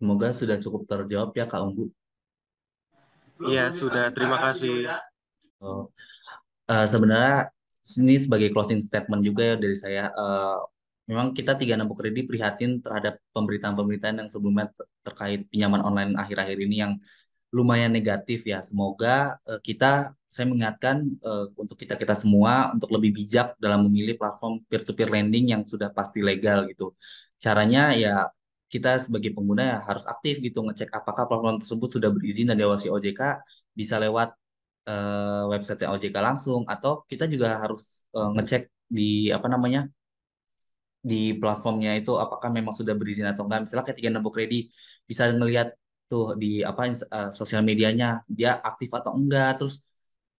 Semoga sudah cukup terjawab ya Kak Unggu. Iya, sudah. Terima kasih. Oh, sebenarnya ini sebagai closing statement juga ya dari saya. Memang kita 36 Kredit prihatin terhadap pemberitaan-pemberitaan yang sebelumnya terkait pinjaman online akhir-akhir ini yang lumayan negatif ya. Semoga saya mengingatkan untuk kita-kita semua untuk lebih bijak dalam memilih platform peer-to-peer lending yang sudah pasti legal gitu. Caranya ya kita sebagai pengguna ya harus aktif gitu ngecek apakah platform tersebut sudah berizin dan diawasi OJK, bisa lewat website OJK langsung, atau kita juga harus ngecek di apa namanya di platformnya itu apakah memang sudah berizin atau enggak. Misalnya ketika nembok ready bisa ngelihat tuh di sosial medianya dia aktif atau enggak, terus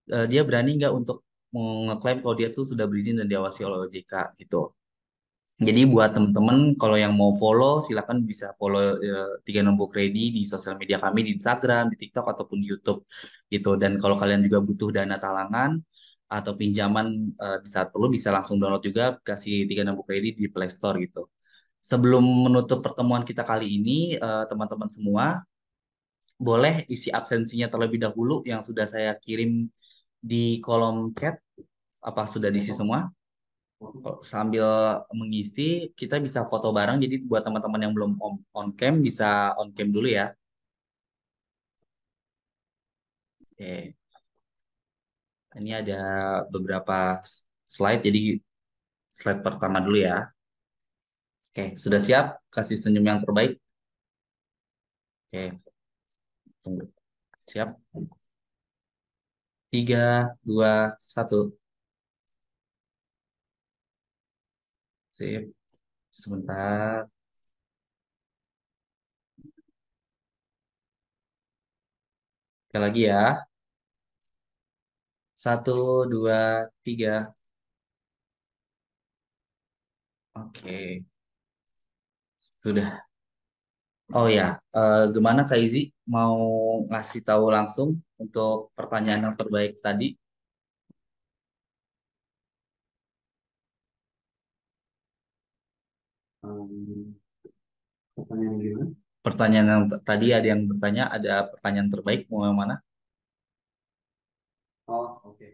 dia berani enggak untuk ngeklaim kalau dia tuh sudah berizin dan diawasi oleh OJK gitu. Jadi buat teman-teman kalau yang mau follow silakan bisa follow 36 Kredi di sosial media kami di Instagram, di TikTok ataupun di YouTube gitu. Dan kalau kalian juga butuh dana talangan atau pinjaman di saat perlu bisa langsung download juga aplikasi 36 Kredi di Play Store gitu. Sebelum menutup pertemuan kita kali ini, teman-teman semua boleh isi absensinya terlebih dahulu yang sudah saya kirim di kolom chat. Apa sudah diisi semua? Sambil mengisi, kita bisa foto bareng. Jadi buat teman-teman yang belum on cam bisa on cam dulu ya. Oke, ini ada beberapa slide. Jadi slide pertama dulu ya. Oke, sudah siap? Kasih senyum yang terbaik. Oke, tunggu. Siap? 3, 2, 1. Sip. Sebentar. Sekali lagi ya. 1, 2, 3. Oke, sudah. Oh ya, gimana Kak Izi mau ngasih tahu langsung untuk pertanyaan yang terbaik tadi? Um, pertanyaan gimana? Pertanyaan yang tadi ada yang bertanya, ada pertanyaan terbaik mau yang mana? Oh, oke.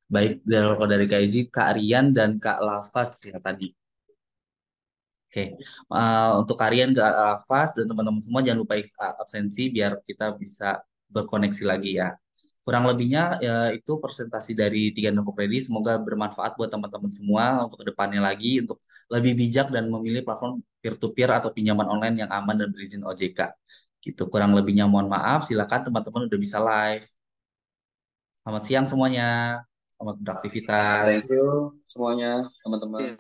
Baik, kalau dari Kak Izi, Kak Rian dan Kak Lafaz ya tadi. Oke, untuk Kak Rian, Kak Lafaz dan teman-teman semua jangan lupa absensi biar kita bisa berkoneksi lagi ya. Kurang lebihnya ya, itu presentasi dari 36 Kredi. Semoga bermanfaat buat teman-teman semua untuk kedepannya lagi untuk lebih bijak dan memilih platform peer-to-peer atau pinjaman online yang aman dan berizin OJK. Gitu. Kurang lebihnya mohon maaf. Silakan teman-teman udah bisa live. Selamat siang semuanya. Selamat beraktivitas. Thank you semuanya, teman-teman.